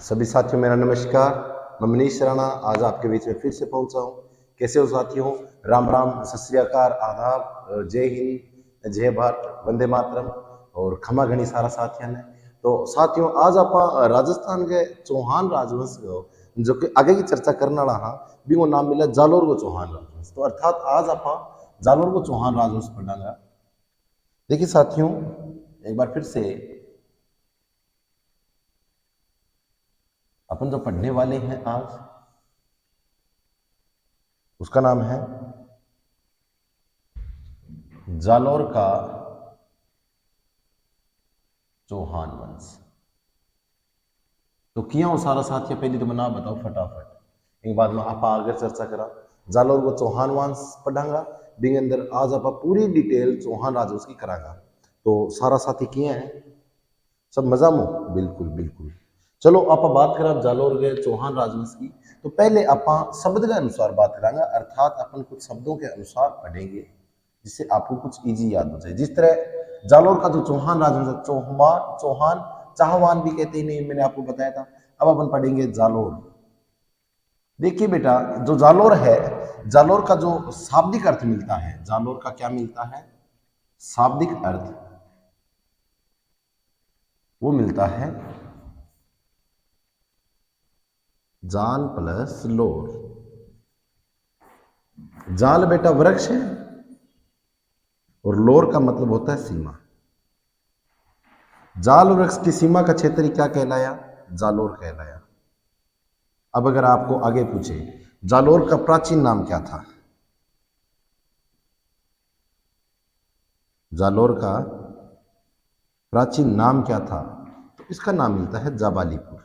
सभी साथियों मेरा नमस्कार। मैं मनीष राणा आज आपके बीच में फिर से पहुंचा हूं। कैसे हो साथियों? राम राम, सत श्री अकाल, आदाब, जय हिंद, जय भारत, वंदे मातरम और खमा घनी सारा साथियों ने। तो साथियों आज आप राजस्थान के चौहान राजवंश जो कि आगे की चर्चा करने वाला हाँ भी वो नाम मिला जालोर को चौहान राजवंश। तो अर्थात आज आप जालोर को चौहान राजवंश पढ़ांगा। देखिए साथियों एक बार फिर से अपन जो पढ़ने वाले हैं आज उसका नाम है जालोर का चौहान वंश। तो किया हो सारा साथिया, पहले तो मैं नाम बताओ फटाफट, एक बाद में आप आगे चर्चा करा। जालोर को चौहान वंश पढ़ांगा बिंग अंदर आज आप पूरी डिटेल चौहान राजवंश की करांगा। तो सारा साथी किए हैं सब मजा में? बिल्कुल बिल्कुल। चलो आप बात करें जालोर के चौहान राजवंश की। तो पहले आप शब्द के अनुसार बात करांगा, अर्थात अपन कुछ शब्दों के अनुसार पढ़ेंगे जिससे आपको कुछ इजी याद हो जाए। जिस तरह जालोर का जो चौहान राजवंश, चौहान चाहवान भी कहते हैं, नहीं मैंने आपको बताया था। अब अपन पढ़ेंगे जालोर। देखिए बेटा जो जालोर है, जालोर का जो शाब्दिक अर्थ मिलता है, जालोर का क्या मिलता है शाब्दिक अर्थ, वो मिलता है जाल प्लस लोर। जाल बेटा वृक्ष है और लोर का मतलब होता है सीमा। जाल वृक्ष की सीमा का क्षेत्र क्या कहलाया? जालोर कहलाया। अब अगर आपको आगे पूछे जालोर का प्राचीन नाम क्या था? जालोर का प्राचीन नाम क्या था? तो इसका नाम मिलता है जाबालीपुर।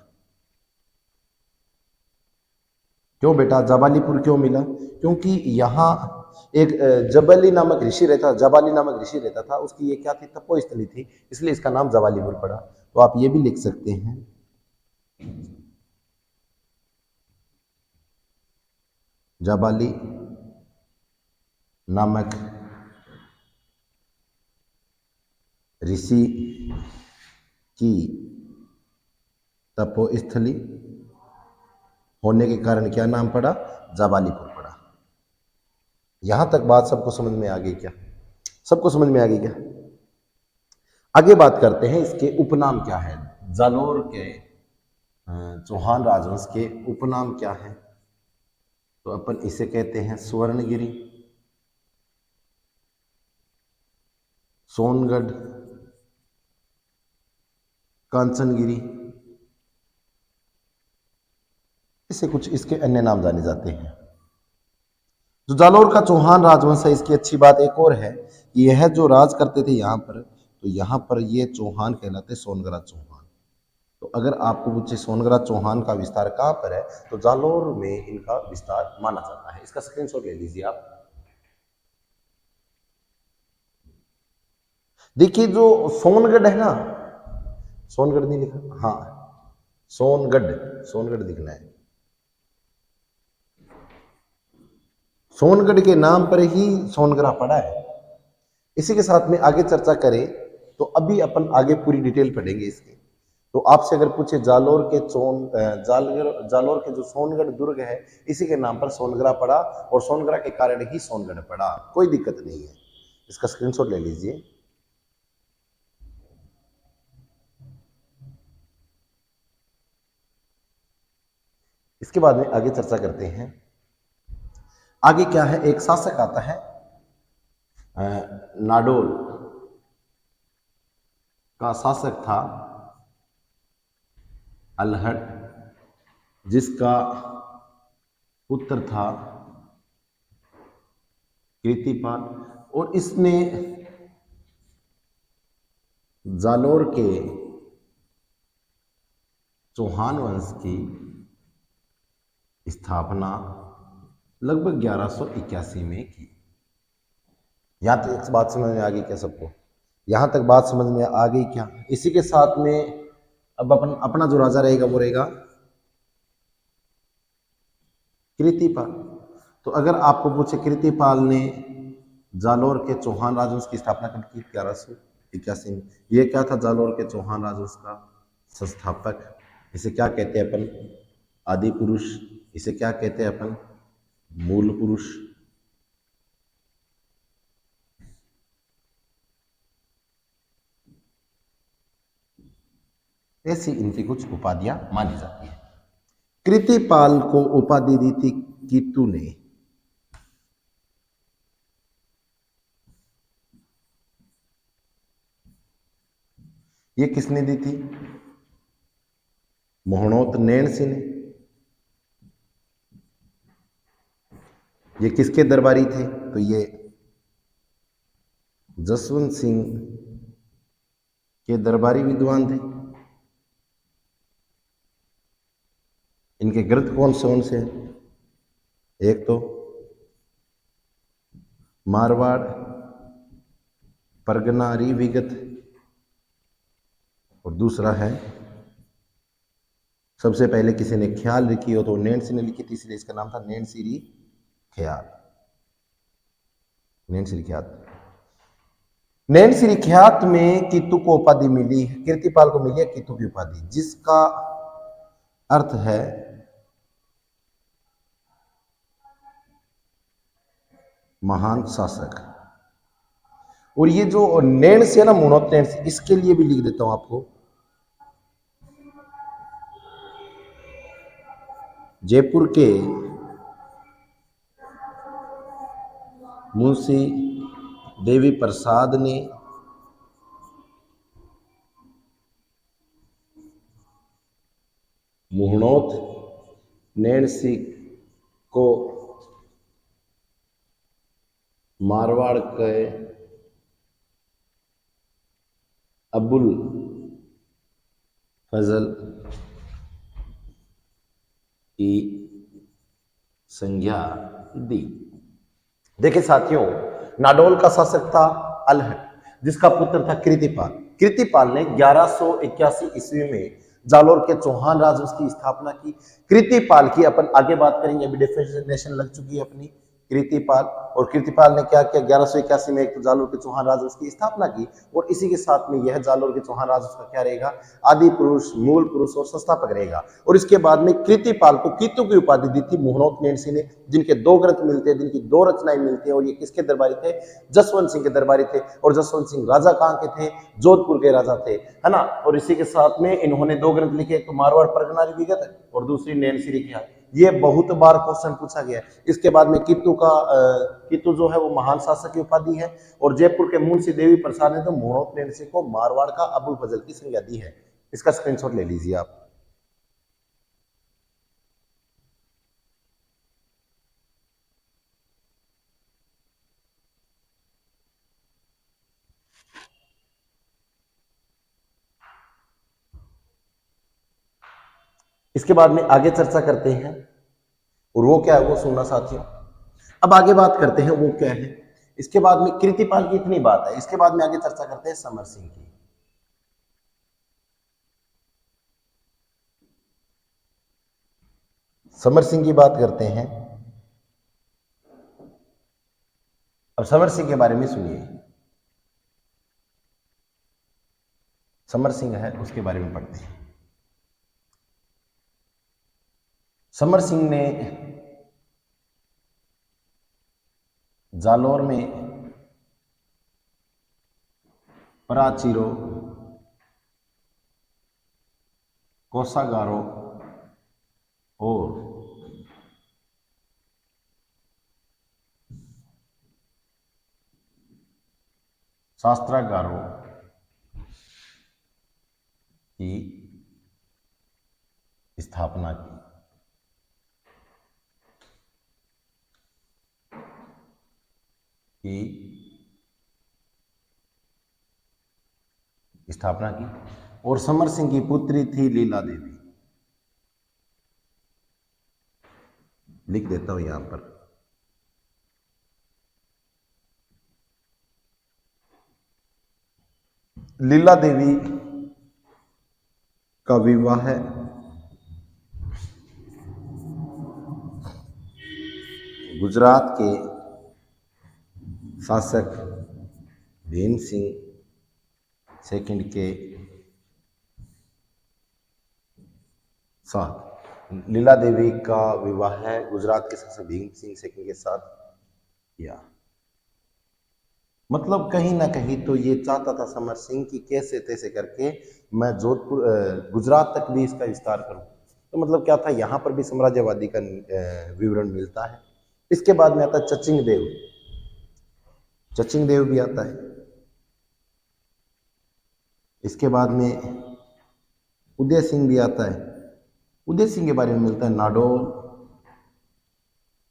क्यों बेटा जाबालीपुर क्यों मिला? क्योंकि यहाँ एक जबली नामक ऋषि रहता, जबाली नामक ऋषि रहता था, उसकी ये क्या थी तपोस्थली थी, इसलिए इसका नाम जाबालीपुर पड़ा। तो आप ये भी लिख सकते हैं जाबाली नामक ऋषि की तपोस्थली होने के कारण क्या नाम पड़ा? जाबालीपुर पड़ा। यहां तक बात सबको समझ में आ गई क्या? सबको समझ में आ गई क्या? आगे बात करते हैं इसके उपनाम क्या है। जालोर के चौहान राजवंश के उपनाम क्या है? तो अपन इसे कहते हैं स्वर्णगिरी, सोनगढ़, कांचनगिरी, इसे कुछ इसके अन्य नाम जाने जाते हैं। जो जालोर का चौहान राजवंश है, इसकी अच्छी बात एक और है कि यह जो राज करते थे यहाँ पर, तो यहाँ पर ये चौहान कहलाते सोनगरा चौहान। तो अगर आपको पूछे सोनगरा चौहान का विस्तार कहाँ पर है, तो जालोर में इनका विस्तार माना जाता है। इसका स्क्रीनशॉट ले लीजिए आप। देखिए जो सोनगढ़ है ना, सोनगढ़ नहीं लिखा, हाँ सोनगढ़, सोनगढ़ दिखना है। सोनगढ़ के नाम पर ही सोनगरा पड़ा है। इसी के साथ में आगे चर्चा करें तो अभी अपन आगे पूरी डिटेल पढ़ेंगे इसके। तो आपसे अगर पूछे जालोर के जालोर के जो सोनगढ़ दुर्ग है, इसी के नाम पर सोनगरा पड़ा और सोनगरा के कारण ही सोनगढ़ पड़ा। कोई दिक्कत नहीं है, इसका स्क्रीनशॉट ले लीजिए। इसके बाद में आगे चर्चा करते हैं। आगे क्या है, एक शासक आता है नाडोल का शासक था अल्हड़, जिसका पुत्र था कीर्तिपाल, और इसने जालोर के चौहान वंश की स्थापना लगभग 1181 में की। यहां तक बात समझ में आ गई क्या सबको? यहां तक बात समझ में आ गई क्या? इसी के साथ में अब अपन अपना जो राजा रहेगा वो रहेगा कीर्तिपाल। तो अगर आपको पूछे कीर्तिपाल ने जालोर के चौहान राजवंश की स्थापना कब की? 1181 में। ये क्या था? जालोर के चौहान राजवंश का संस्थापक। इसे क्या कहते हैं अपन? आदि पुरुष। इसे क्या कहते हैं अपन? मूल पुरुष। ऐसी इनकी कुछ उपाधियां मानी जाती है। कृतिपाल को उपाधि दी थी कीतु ने। ये किसने दी थी? मोहनोत नैणसी ने। ये किसके दरबारी थे? तो ये जसवंत सिंह के दरबारी विद्वान थे। इनके ग्रंथ कौन से हैं? एक तो मारवाड़ परगनारी विगत, और दूसरा है, सबसे पहले किसी ने ख्याल लिखी हो तो नैणसी ने लिखी थी, इसलिए इसका नाम था नैणसीरी ख्याल। नैणसीरी ख्यात। नैणसीरी ख्यात में कीतु को उपाधि मिली, कीर्तिपाल को मिली है कीतु की उपाधि, जिसका अर्थ है महान शासक। और ये जो नैणसी है ना, मुनोत नैणसी, इसके लिए भी लिख देता हूं आपको। जयपुर के मुंशी देवी प्रसाद ने मुहनोत नैणसी को मारवाड़ के अबुल फजल की संज्ञा दी। देखिए साथियों, नाडोल का शासक था अलहट, जिसका पुत्र था कृतिपाल। कृतिपाल ने 1181 ईस्वी में जालोर के चौहान राजवंश की स्थापना की। कृतिपाल की अपन आगे बात करेंगे, अभी डेफिनेशन लग चुकी है अपनी। कृतिपाल, और कृतिपाल ने क्या किया? 1181 में एक तो जालोर के चौहान राजवंश की स्थापना की, और इसी के साथ में यह जालोर के चौहान राजवंश का क्या रहेगा? आदि पुरुष, मूल पुरुष और संस्थापक रहेगा। और इसके बाद में कृतिपाल को कीतु की उपाधि दी थी मोहनोत नैणसी ने, जिनके 2 ग्रंथ मिलते हैं, जिनकी 2 रचनाएं मिलती हैं, और ये किसके दरबारी थे? जसवंत सिंह के दरबारी थे। और जसवंत सिंह राजा कहाँ के थे? जोधपुर के राजा थे, है ना। और इसी के साथ में इन्होंने 2 ग्रंथ लिखे, एक तो मारवाड़ परगनारी विगत और दूसरी नैणसीरी ख्याल। ये बहुत बार क्वेश्चन पूछा गया है। इसके बाद में कीतु जो है वो महान शासक की उपाधि है, और जयपुर के मुंशी देवी प्रसाद ने तो मोहनोत नैणसी को मारवाड़ का अबुल फजल की संज्ञा दी है। इसका स्क्रीनशॉट ले लीजिए आप। इसके बाद में आगे चर्चा करते हैं, और वो क्या है वो सुनना साथियों। अब आगे बात करते हैं वो क्या है। इसके बाद में कृतिपाल की इतनी बात है, इसके बाद में आगे चर्चा करते हैं समर सिंह की। समर सिंह की बात करते हैं। अब समर सिंह के बारे में सुनिए। समर सिंह है, उसके बारे में पढ़ते हैं। समर सिंह ने जालोर में पराचीरो, कोसागारो और शास्त्रागारों की स्थापना की। स्थापना की। और समर सिंह की पुत्री थी लीला देवी। लिख देता हूं यहां पर। लीला देवी का विवाह गुजरात के शासक भीम सिंह सेकंड के साथ लीला देवी का विवाह है गुजरात के शासक भीम सिंह सेकंड के साथ किया। मतलब कहीं ना कहीं तो ये चाहता था समर सिंह की कैसे तैसे करके मैं जोधपुर गुजरात तक भी इसका विस्तार करूं। तो मतलब क्या था, यहाँ पर भी साम्राज्यवादी का विवरण मिलता है। इसके बाद में आता है चचिंग देव। चचिंग देव भी आता है। इसके बाद में उदय सिंह भी आता है। उदय सिंह के बारे में मिलता है नाडोल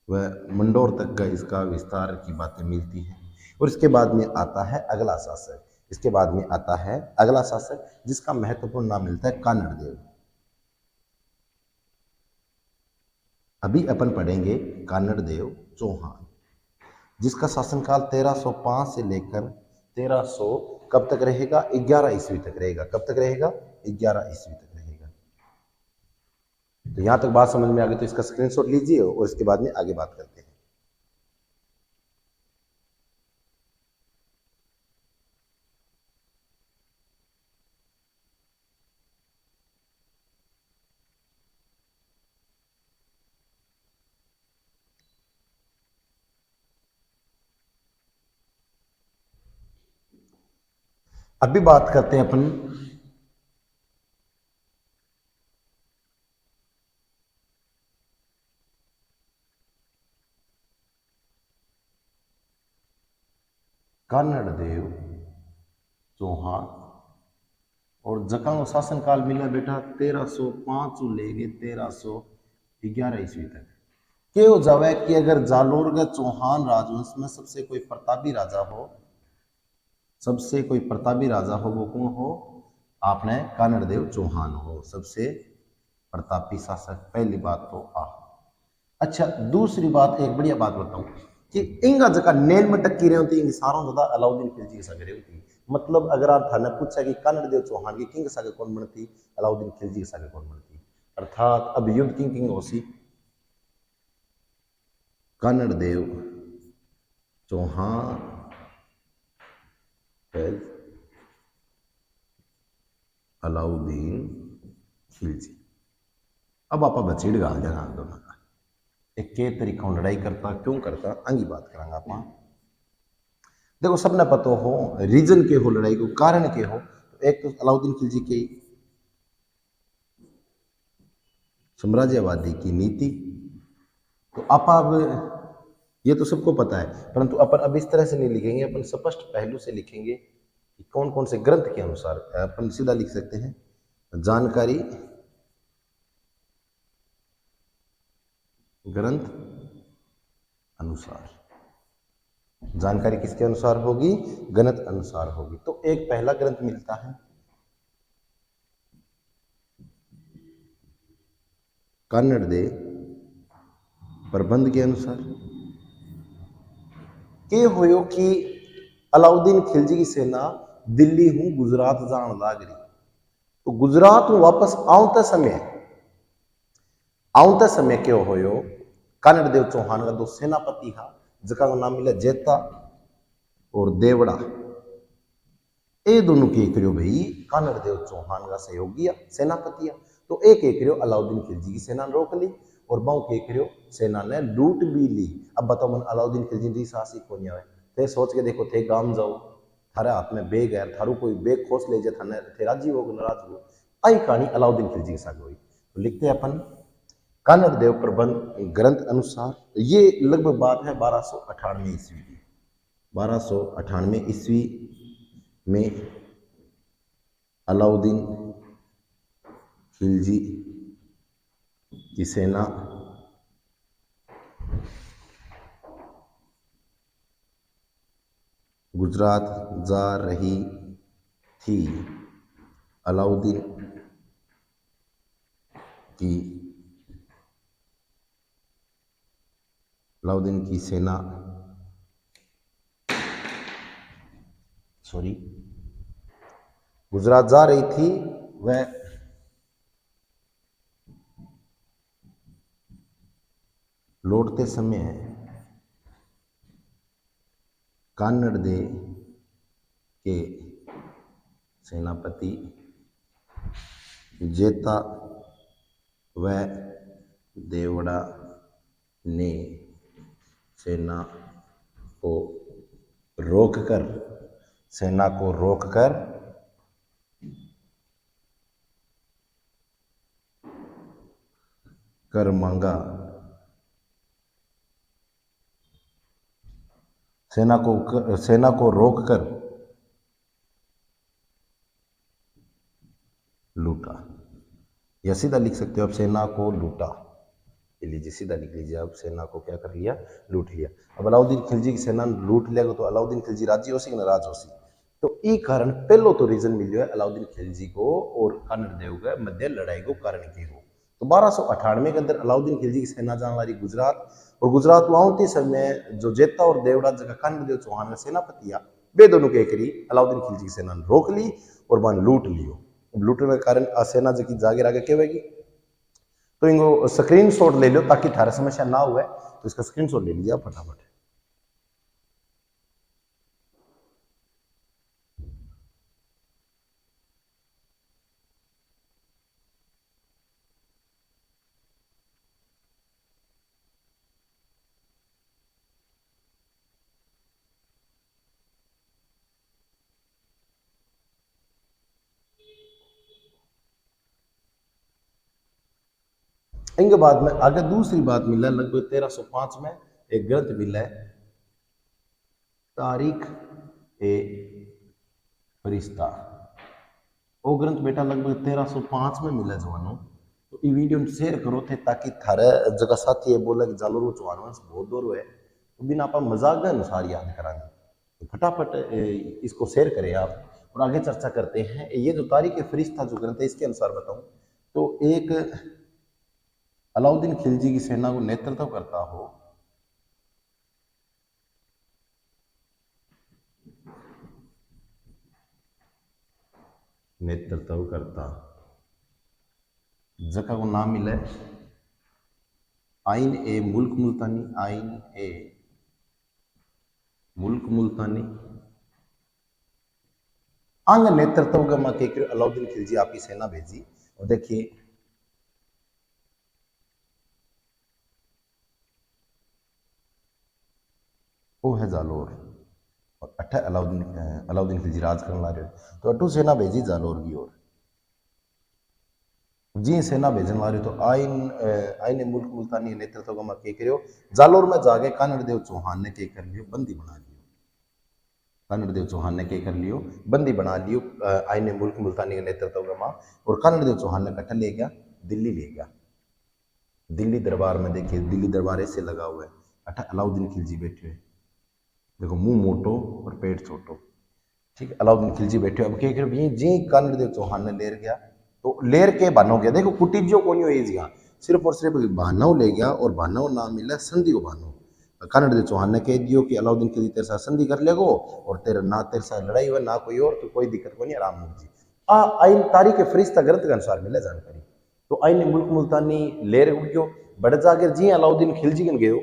व मंडोर तक का इसका विस्तार की बातें मिलती हैं। और इसके बाद में आता है अगला शासक। इसके बाद में आता है अगला शासक जिसका महत्वपूर्ण नाम मिलता है कानड़ देव। अभी अपन पढ़ेंगे कानड़ देव चौहान, जिसका शासनकाल 1305 से लेकर 1300 कब तक रहेगा, 11 ईस्वी तक रहेगा। कब तक रहेगा, 11 ईस्वी तक रहेगा। तो यहां तक बात समझ में आ गई तो इसका स्क्रीनशॉट लीजिए और इसके बाद में आगे बात करते हैं। अभी बात करते हैं अपन कानड़ देव चौहान और जका शासन काल मिला बेटा 1305 से लेके 1311 ईस्वी तक। के हो जावे कि अगर जालोर का चौहान राजवंश में सबसे कोई प्रतापी राजा हो, सबसे कोई प्रतापी राजा हो, वो कौन हो, आपने कानड़ देव चौहान हो, सबसे प्रतापी शासक। पहली बात तो आ। अच्छा, दूसरी बात एक बढ़िया बात बताऊं कि इंगा जगह नेल में टक्की रहे होती इंग सारों ज्यादा अलाउद्दीन खिलजी के सागे होती। मतलब अगर आप थाने पूछा कि कानड़ देव चौहान की किंग सागे कौन बनती, अलाउद्दीन खिलजी के सागे कौन बनती, अर्थात अब युद्ध किंग किंग होसी, कानड़ देव चौहान अलाउद्दीन खिलजी। अब आप बचीड़ गाल देना दोनों का एक के तरीका लड़ाई करता क्यों करता आगे बात करांगा आप। देखो सबने पता हो रीजन के हो लड़ाई को, कारण के हो, तो एक तो अलाउद्दीन खिलजी की साम्राज्यवादी की नीति। तो अब ये तो सबको पता है, परंतु अपन अब इस तरह से नहीं लिखेंगे, अपन स्पष्ट पहलू से लिखेंगे कि कौन कौन से ग्रंथ के अनुसार। अपन सीधा लिख सकते हैं जानकारी ग्रंथ अनुसार। जानकारी किसके अनुसार होगी, ग्रंथ अनुसार होगी। तो एक पहला ग्रंथ मिलता है कानड़ दे प्रबंध के अनुसार। के होयो कि अलाउद्दीन खिलजी की सेना दिल्ली हूं गुजरात जान लाग रही। तो गुजरात में वापस आउते समय क्यों होयो, कानड़ देव चौहान का दो सेनापति हा जका को नाम मिला जेता और देवड़ा। ये दोनों के करियो भाई कानड़ देव चौहान का सहयोगी सेनापति। तो एक करियो अलाउद्दीन खिलजी की सेना ने रोक ली और बहु के करियो सेना ने लूट भी ली। अब बताओ मन अलाउद्दीन खिलजी जी साहसी कौन है, थे सोच के देखो, थे गांव जाओ, थारे हाथ में बेग है, थारू कोई बेग खोस ले जाए, थाने थे राजी हो नाराज हो। आई कहानी अलाउद्दीन खिलजी के साथ हुई। तो लिखते हैं अपन कानड़ देव प्रबंध ग्रंथ अनुसार। ये लगभग बात है 1298 ईस्वी की। 1298 ईस्वी में अलाउद्दीन खिलजी की सेना गुजरात जा रही थी। अलाउद्दीन की सेना गुजरात जा रही थी। वह लौटते समय कानड़ दे के सेनापति जेता वह देवड़ा ने सेना को रोककर सेना को रोककर कर मांगा। सेना को रोककर लूटा, या सीधा लिख सकते हो आप सेना को लूटा। ये लीजिए सीधा लिख लीजिए आप, सेना को क्या कर लिया, लूट लिया। अब अलाउद्दीन खिलजी की सेना लूट लेगा तो अलाउद्दीन खिलजी राजी हो सी कि नाराज हो सी। तो ई कारण पहलो तो रीजन मिलियो है अलाउद्दीन खिलजी को और कानड़ देव के मध्य लड़ाई को कारण की हो। तो 1298 के अंदर अलाउद्दीन खिलजी की सेना जाने वाली गुजरात, और गुजरात वाउंती समय जो जेता और देवड़ा जगह कानड़ देव चौहान का सेनापति आ, वे दोनों के करी अलाउद्दीन खिलजी की सेना ने रोक ली और वन लूट लियो। लूटने के कारण सेना जकी जागे आगे केवेगी। तो इनको स्क्रीनशॉट ले लो ताकि थारा समस्या ना हुए, तो इसका स्क्रीनशॉट ले लीजिए आप फटाफट। इनके बाद में आगे दूसरी बात मिला है, लगभग 1305 में एक ग्रंथ मिला है, तारीख ए फरिश्ता। वो ग्रंथ बेटा लगभग 1305 में मिला जवानों। तो ये वीडियो शेयर करो थे ताकि थारे जगह साथी ये बोला कि जालोर चौहान वंश बहुत दूर है, तो बिना आप मजाक के अनुसार याद कराएंगे। तो फटाफट इसको शेयर करें आप और आगे चर्चा करते हैं। ये जो तारीख ए फरिश्ता जो ग्रंथ है इसके अनुसार बताऊं तो एक अलाउद्दीन खिलजी की सेना को नेतृत्व करता हो जगह को नाम मिला है आइन ए मुल्क मुल्तानी, आइन ए मुल्क मुल्तानी। आंग नेतृत्व का मां के अलाउद्दीन खिलजी आपकी सेना भेजी। और देखिए वो है जालोर और अठ अलाउद्दीन खिलजी राज करने ला रहे हो। तो अटू सेना भेजी जालोर की ओर। जी सेना भेजन ला रहे तो आइन मुल्क मुल्तानी नेतृत्व का के करियो। जालोर में जाके कानड़ देव चौहान ने के कर लियो, बंदी बना लियो। कानड़ देव चौहान ने के कर लियो, बंदी बना लियो आइन मुल्क मुल्तानी के नेतृत्व का मां। और कानड़ देव चौहान ने कट्ठा ले गया, दिल्ली ले गया। दिल्ली दरबार में देखिए, दिल्ली दरबार ऐसे लगा हुआ है, अठा अलाउद्दीन खिलजी बैठे हुए, देखो मुंह मोटो और पेट छोटो, ठीक है। अलाउद्दीन खिलजी बैठे अब क्या करो जी कानड़ देव चौहान ने लेर गया। तो लेर के बानो गया, देखो कुटिज्यो कोनी हुई जी, सिर्फ और सिर्फ बहाना ले गया और बहाना नाम मिला संधि को बहानो। कानड़ देव चौहान ने कह दियो कि अलाउद्दीन खिलजी तेरे साथ संधि कर लेगो और तेरे ना तेरे साथ लड़ाई हुआ ना कोई और, तो कोई दिक्कत को नहीं, आराम मुझ जी। आइन तारीख फरिश्ता ग्रंथ के अनुसार मिला जानकारी। तो आइन मुल्क मुल्तानी लेर उठ गयो, बड़ जाकर जी अलाउद्दीन खिलजी गन गयो।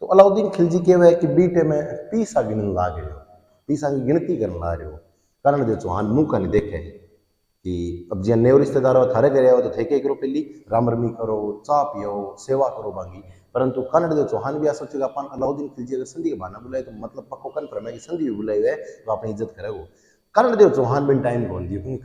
तो अलाउद्दीन खिलजी कहवे कि बीटे में पीसा गिनन ला गए हो, पीसा की गिनती करने ला रहे हो। कानड़ देव चौहान मुंह का नहीं देखे कि अब जी नए रिश्तेदार हो थारे घर आओ तो थे के करो, पहली राम रमी करो, चाह पियो, सेवा करो बांगी। परंतु कानड़ देव चौहान भी आ सोचेगा अपन अलाउद्दीन खिलजी अगर संधि के बहाना बुलाए तो मतलब पक्को कन्फर्म है कि संधि भी बुलाए हुए तो अपनी इज्जत करेगो। कानड़ देव चौहान बिन टाइम कौन दियो, क्योंकि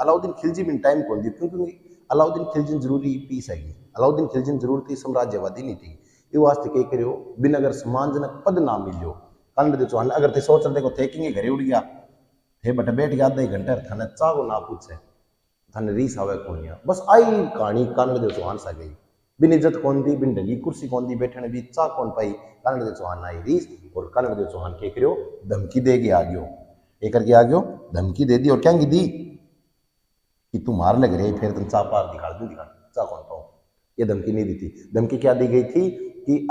अलाउद्दीन खिलजी बिन टाइम कौन दियो, क्योंकि अलाउद्दीन खिलजी जरूरी पीस है, अलाउद्दीन खिलजी जरूर थी साम्राज्यवादी नहीं थी। ये वास्ते कह करो बिन अगर सम्मानजनक पद ना मिलो कानड़ देव चौहान अगर थे सोच रहे देखो थे कि घरे उड़ गया थे बट बैठ गया आधा घंटा थाने चाहो ना पूछे थाने रीस आवे कोनिया, बस आई कहानी कानड़ देव चौहान सा गई। बिन इज्जत कौन दी, बिन ढंगी कुर्सी कौन दी, बैठने भी चाह कौन पाई, कानड़ देव चौहान आई रीस। और कानड़ देव चौहान के करो धमकी दे के आ गयो, एक करके आ गयो, धमकी दे दी। और क्या दी कि तू मार लग रही फिर तुम चाह पार दिखा दूं, दिखा चाह कौन पाओ। ये धमकी नहीं दी थी। धमकी क्या दी गई थी कि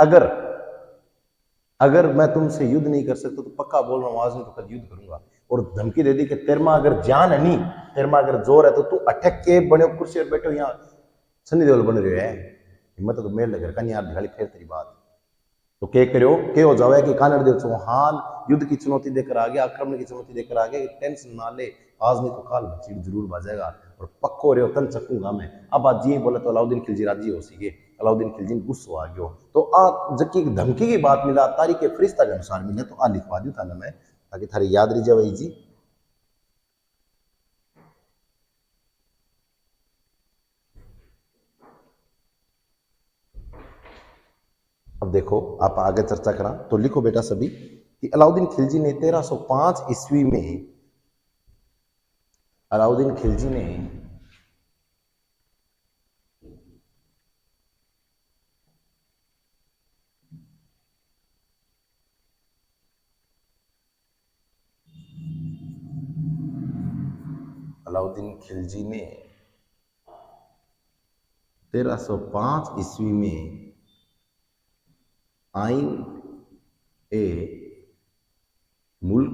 अगर मैं तुमसे युद्ध नहीं कर सकता तो पक्का बोल रहा हूं आज नहीं तो कल युद्ध करूंगा। और धमकी दे दी कि तेरमा अगर जान है नहीं, तेरमा अगर जोर है तो तू अटक के बने कुर्सी पर बैठो, यहाँ सनी देओल बन रहे है, हिम्मत तो मेल लगे कहीं यार दिखाली फिर तेरी बात। तो के करो के हो जावे कि कानड़ देव चौहान युद्ध की चुनौती देकर आ गया, आक्रमण की चुनौती देकर आ गया, टेंशन ना ले आज नहीं तो कल भीड़ जरूर बाजेगा। और पक्को रे तन चकूंगा मैं। अब आज जी बोले तो अलाउद्दीन खिलजी राजी हो सी गए, अलाउद्दीन खिलजी ने गुस्सो आ गयो। तो आ जबकि धमकी की बात मिला तारीख के फरिश्ता के अनुसार मिले तो आ लिखवा दू था मैं ताकि थारे याद रह जाए जी। अब देखो आप आगे चर्चा करा तो लिखो बेटा सभी कि अलाउद्दीन खिलजी ने 1305 ईस्वी में अलाउद्दीन खिलजी ने अलाउद्दीन खिलजी ने 1305 ईस्वी में आइन ए मुल्क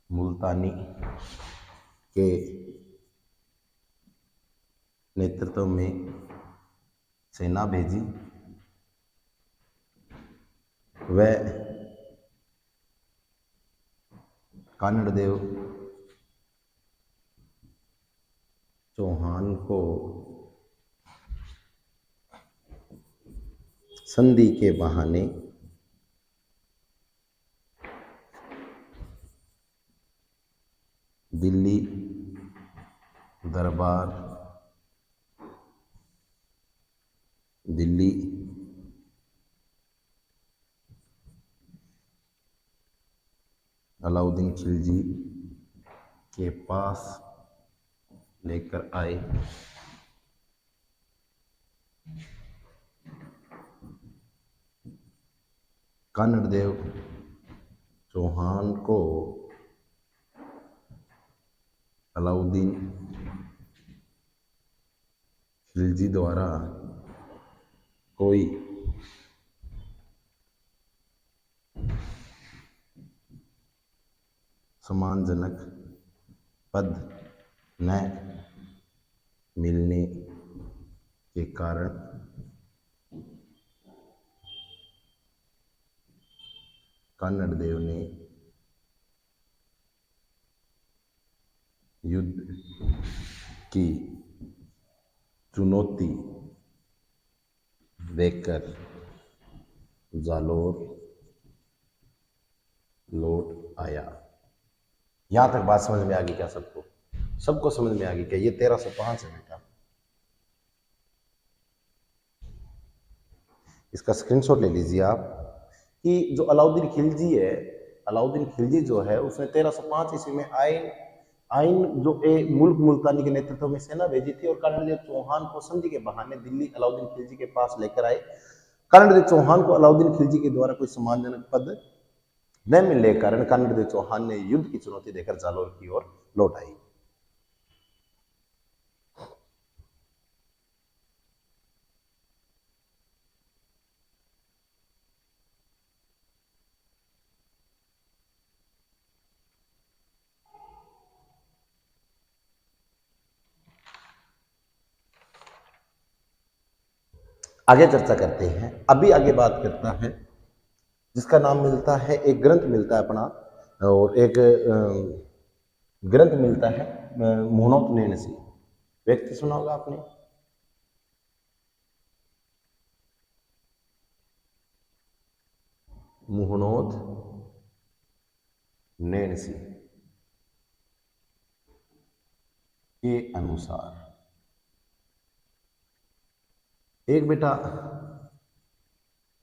मुल्तानी के नेतृत्व में सेना भेजी। वह कानड़ देव चौहान को संधि के बहाने दिल्ली दरबार दिल्ली अलाउद्दीन खिलजी के पास लेकर आए। कानड़ देव चौहान को अलाउद्दीन खिलजी द्वारा कोई सम्मानजनक पद न मिलने के कारण कानड़ देव ने युद्ध की चुनौती देकर जालोर लौट आया। यहां तक बात समझ में आ गई क्या सबको? सबको समझ में आ गई क्या? ये 1305 है बेटा। इसका स्क्रीनशॉट ले लीजिए आप कि जो अलाउद्दीन खिलजी है, अलाउद्दीन खिलजी जो है उसने 1305 ईस्वी में आइन आइन जो मुल्क मुल्तानी के नेतृत्व में सेना भेजी थी और कर्णदेव चौहान को संधि के बहाने दिल्ली अलाउद्दीन खिलजी के पास लेकर आए। कर्णदेव चौहान को अलाउद्दीन खिलजी के द्वारा कोई सम्मानजनक पद न मिलने के कारण कर्णदेव चौहान ने युद्ध की चुनौती देकर जालोर की ओर लौट आई। आगे चर्चा करते हैं। अभी आगे बात करता है जिसका नाम मिलता है, एक ग्रंथ मिलता है अपना, और एक ग्रंथ मिलता है मुहनोत नैनसी। व्यक्ति सुना होगा आपने? मुहनोत नैनसी के अनुसार एक बेटा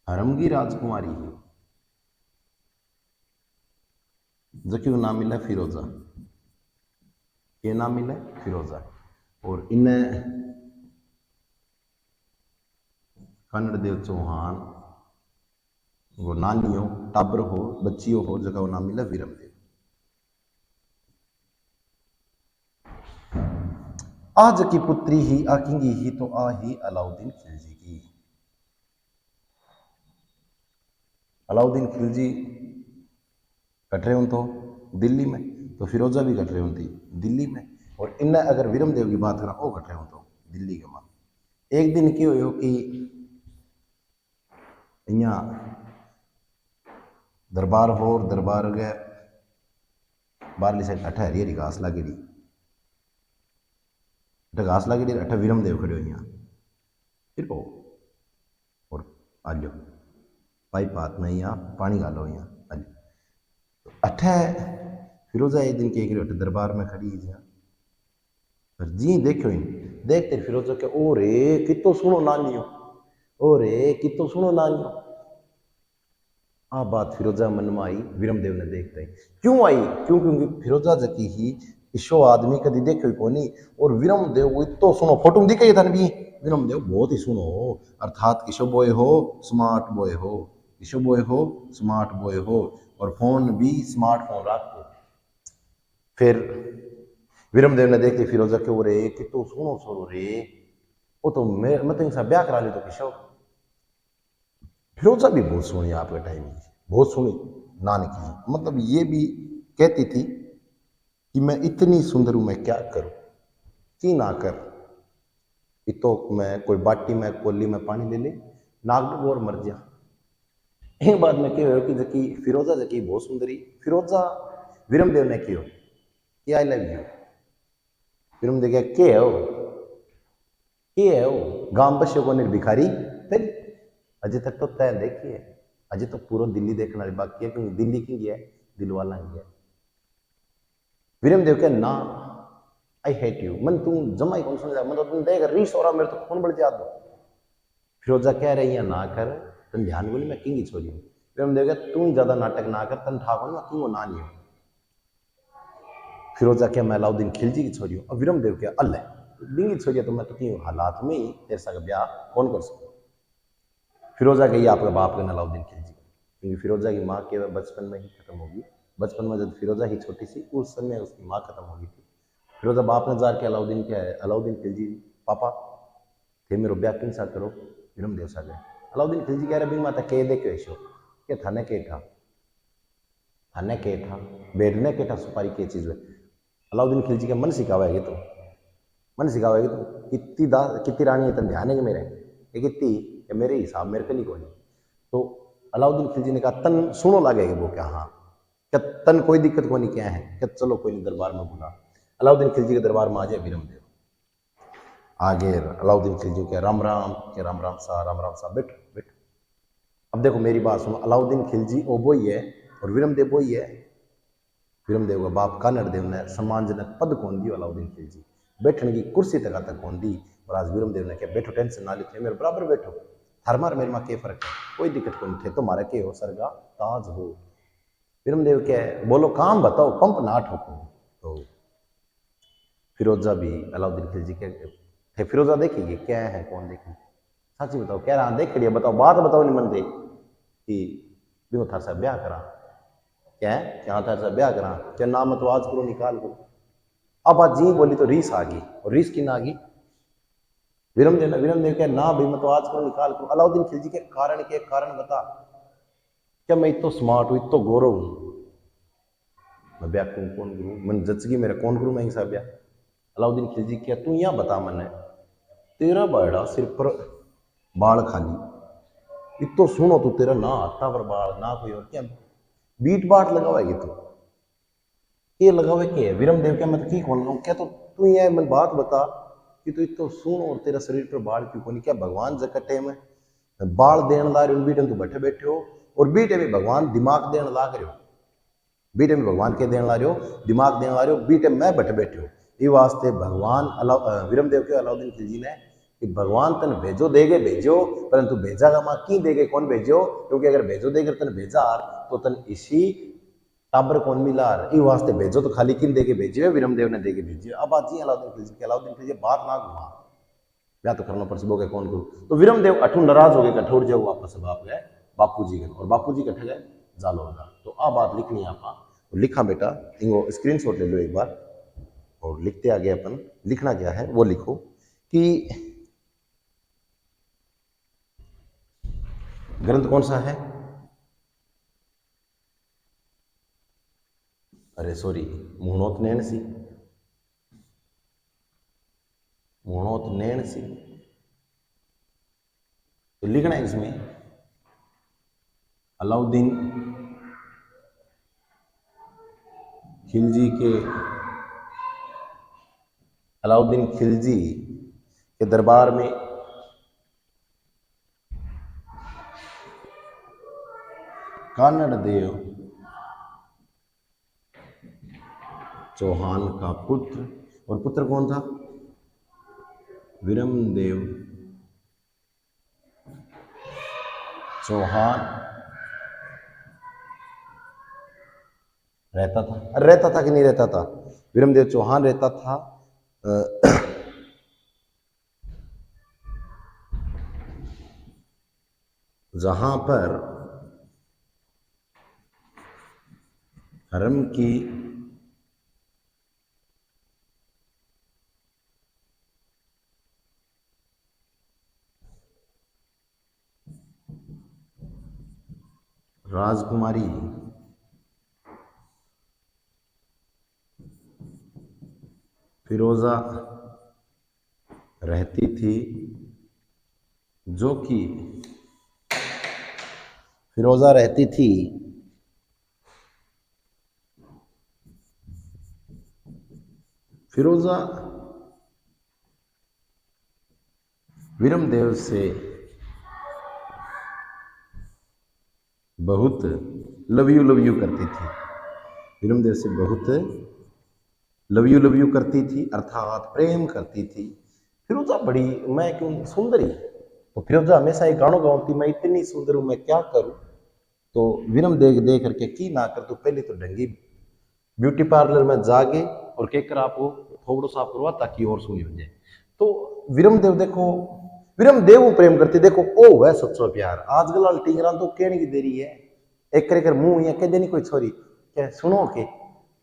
हरमगी राजकुमारी है जो नाम मिला फिरोजा। ये नाम मिला फिरोजा, और इन्हें कन्नड़ देव चौहान वो नानी हो, टाबर हो, बच्ची हो, जगह वो नाम मिला वीरम देव। आज की पुत्री ही आकिंगी ही तो आ ही अलाउद्दीन खिलजी की। अलाउद्दीन खिलजी कट रहे तो दिल्ली में, तो फिरोजा भी कट रहे थी दिल्ली में, और इन्हें अगर वीरम देव की बात करा वो कट रहे तो दिल्ली के मां। एक दिन क्यों हो कि यहाँ दरबार हो, दरबार गए बारली साइड अठा हरी हरी घास लागेड़ी, अठ घास लगे अठ विरम देव खड़ो यहाँ फिर पो और आ जाओ पाइप हाथ में यहाँ पानी गालो यहाँ आ जाओ अठ फिरोजा एक दिन के अठ दरबार में खड़ी है यहाँ पर जी देखो इन देखते फिरोजा के ओ रे कितो सुनो नानियो ओ रे कितो सुनो नानियो आ बात फिरोजा मन में आई विरमदेव ने देखते ही क्यों आई क्यों क्योंकि फिरोजा जकी ही ईशो आदमी कभी देखो कोनी और विरमदेव को इतो सुनो फोटो दिखे था भी विरमदेव बहुत ही सुनो अर्थात ईशो बॉय हो स्मार्ट बॉय हो ईशो बॉय हो स्मार्ट बॉय हो और फोन भी स्मार्टफोन रखो फिर विरमदेव ने देखी फिरोजा के रे कितो सुनो सोरो रे वो तो मैं तो इनसे ब्याह करा ली तो किशो फिरोजा भी बहुत सोनी आपके टाइम की बहुत सोनी नानी की मतलब ये भी कहती थी कि मैं इतनी सुंदर हूं मैं क्या करूं कि ना कर तो मैं कोई बाटी में कोली में पानी ले ले नाग डूब और मर जा एक बात में क्यों कि जकी फिरोजा जकी बहुत सुंदरी फिरोजा विरमदेव ने क्यों कि आई लव यू विरमदेव क्या के है वो गांव बस्यो को भिखारी फिर अजय तक तो तय देखी है अजय तो पूरा दिल्ली देखने वाली बाकी है क्योंकि दिल्ली की गया दिल वाला गया विरमदेव क्या ना आई हेट यू मन तू जमा कौन समझा मतलब तुम देख रीस हो रहा मेरे तो खून बढ़ जा दो फिरोजा कह रही है ना कर तुम ध्यान बोली मैं किंगी छोड़ी हूँ विरमदेव क्या तू ज्यादा नाटक ना कर तन ठाकुर मैं क्यों ना नहीं हूँ फिरोजा क्या मैं अलाउद्दीन खिलजी की छोड़ी हूँ और विरमदेव क्या अल्लाह डिंगी छोड़िया तो मैं तो क्यों हालात में ही तेरे साथ ब्याह कौन कर सकता फिरोजा गई आपके बाप के अलाउद्दीन खिलजी क्योंकि फिरोजा की माँ के बचपन में ही खत्म होगी बचपन में जब फिरोजा ही छोटी सी उस समय उसकी माँ खत्म हो गई थी फिरोजा बाप ने जार के अलाउद्दीन क्या है अलाउद्दीन खिलजी पापा थे मेरो ब्याह किन सा करो विरमदेव सा गए अलाउद्दीन खिलजी कह रहे भी माता कह दे क्यों ऐसो क्या थाने के था थाने के था बैठने के था सुपारी के चीज अलाउद्दीन खिलजी के मन सिखावेगी तो मन सिखावेगी तो कितनी रानी है तन ध्यान है कि मेरे ये कितनी मेरे हिसाब मेरे को नहीं कोई तो अलाउद्दीन खिलजी ने कहा तन सुनो लगेगा वो क्या हाँ क्या तन कोई दिक्कत को नहीं क्या है क्या चलो कोई नहीं दरबार में बुला अलाउद्दीन खिलजी के दरबार में आ जाए विरमदेव आगे अलाउद्दीन खिलजी के राम राम सा बैठ बैठ अब देखो मेरी बात सुनो अलाउद्दीन खिलजी ओ बोई है और विरमदेव बोई है विरमदेव का बाप कानड़ देव ने सम्मानजनक पद कौन दी अलाउद्दीन खिलजी बैठने की कुर्सी तक कौन दी और आज विरमदेव ने क्या बैठो टेंशन ना लेते मेरे बराबर बैठो हरमार मेरे माँ के फर्क है कोई दिक्कत को नहीं थे तुम्हारा के हो सरगा ताज हो विरमदेव क्या है बोलो काम बताओ पंप ना ठोको तो फिरोजा भी अलाउद्दीन खिलजी के थे फिरोजा देखेगी क्या है कौन देखेगी सच्ची बताओ कह रहा देख लिया बताओ बात बताओ नहीं मन दे कि भी थार साहब ब्याह करा क्या है क्या थार साहब ब्याह करा क्या नाम तो आज करो निकाल करो अब आज जी बोली तो रीस आ गई और रीस की ना आ गई विरमदेव क्या ना भाई मैं तो आज करो निकाल करो अलाउद्दीन खिलजी के कारण बता क्या मैं इतो स्मार्ट हूँ इतो गौरव हूँ मैं ब्याह करूँ कौन करूँ मन जचगी मेरा कौन करूँ मैं हिसाब ब्याह अलाउद्दीन खिलजी क्या तू यहाँ बता मैंने तेरा बड़ा सिर पर बाल खाली इतो सुनो तू तेरा ना हाथा पर बाल ना कोई और क्या बीट बाट लगावेगी तू ये लगावे के विरमदेव क्या मैं तो की कौन क्या तो तू ये मन बात बता कि तू इतो सुन और तेरा शरीर पर बाल क्यों कोनी क्या भगवान जकटे में बाल देन ला रहे बीटे तू बैठे बैठे हो और बीटे में भगवान दिमाग देन ला रहे हो बीटे में भगवान के देन ला रहे हो दिमाग देन ला रहे हो बीटे में बैठे बैठे हो ये वास्ते भगवान विरमदेव के अलाउद्दीन खिलजी ने कि भगवान तन भेजो देगे भेजो परंतु भेजा का माँ की देगे कौन भेजो क्योंकि अगर भेजो देगे तन भेजा तो तन इसी टाबर कौन मिला ये वास्ते भेजो तो खाली किन देके भेजिए विरमदेव ने देके भेजिए अब आज ही अलाउद्दीन खिलजी बात ना घुमा या तो करना पड़ बोगे कौन करूँ तो विरमदेव अठू नाराज हो गए कठोर जाओ वापस बाप गए बापू जी गए और बापू जी कटे गए जालो होगा तो अब बात लिखनी है आप लिखा बेटा इनको स्क्रीन शॉट ले लो एक बार और लिखते आगे अपन लिखना क्या है वो लिखो कि ग्रंथ कौन सा है अरे सॉरी मुहनोत नैन सी तो लिखना है इसमें अलाउद्दीन खिलजी के अलाउद्दीन खिलजी के दरबार में कानड़ देव चौहान का पुत्र, और पुत्र कौन था? विरमदेव चौहान रहता था कि नहीं रहता था? विरमदेव चौहान रहता था जहां पर हरम की राजकुमारी फिरोजा रहती थी, जो कि फिरोजा रहती थी फिरोजा विरमदेव से बहुत लव यू करती थी। विरमदेव से बहुत लव यू करती थी, अर्थात प्रेम करती थी। फिरोजा बड़ी, मैं क्यों सुंदरी, तो फिरोजा हमेशा एक गानों गाती, मैं इतनी सुंदर हूं, मैं क्या करूं। तो विरमदेव देख करके की ना कर, तो पहले तो ढंगी ब्यूटी पार्लर में जागे और कहकर आपको थोड़ा साफ करवा ताकि और सुनी हो जाए। तो विरमदेव देखो, विरमदेव प्रेम करती, देखो ओ है सच्चो प्यार। आजकल टिंगरा तो कहने की देरी है, एक कर मुंह या कह देनी कोई छोरी क्या सुनो के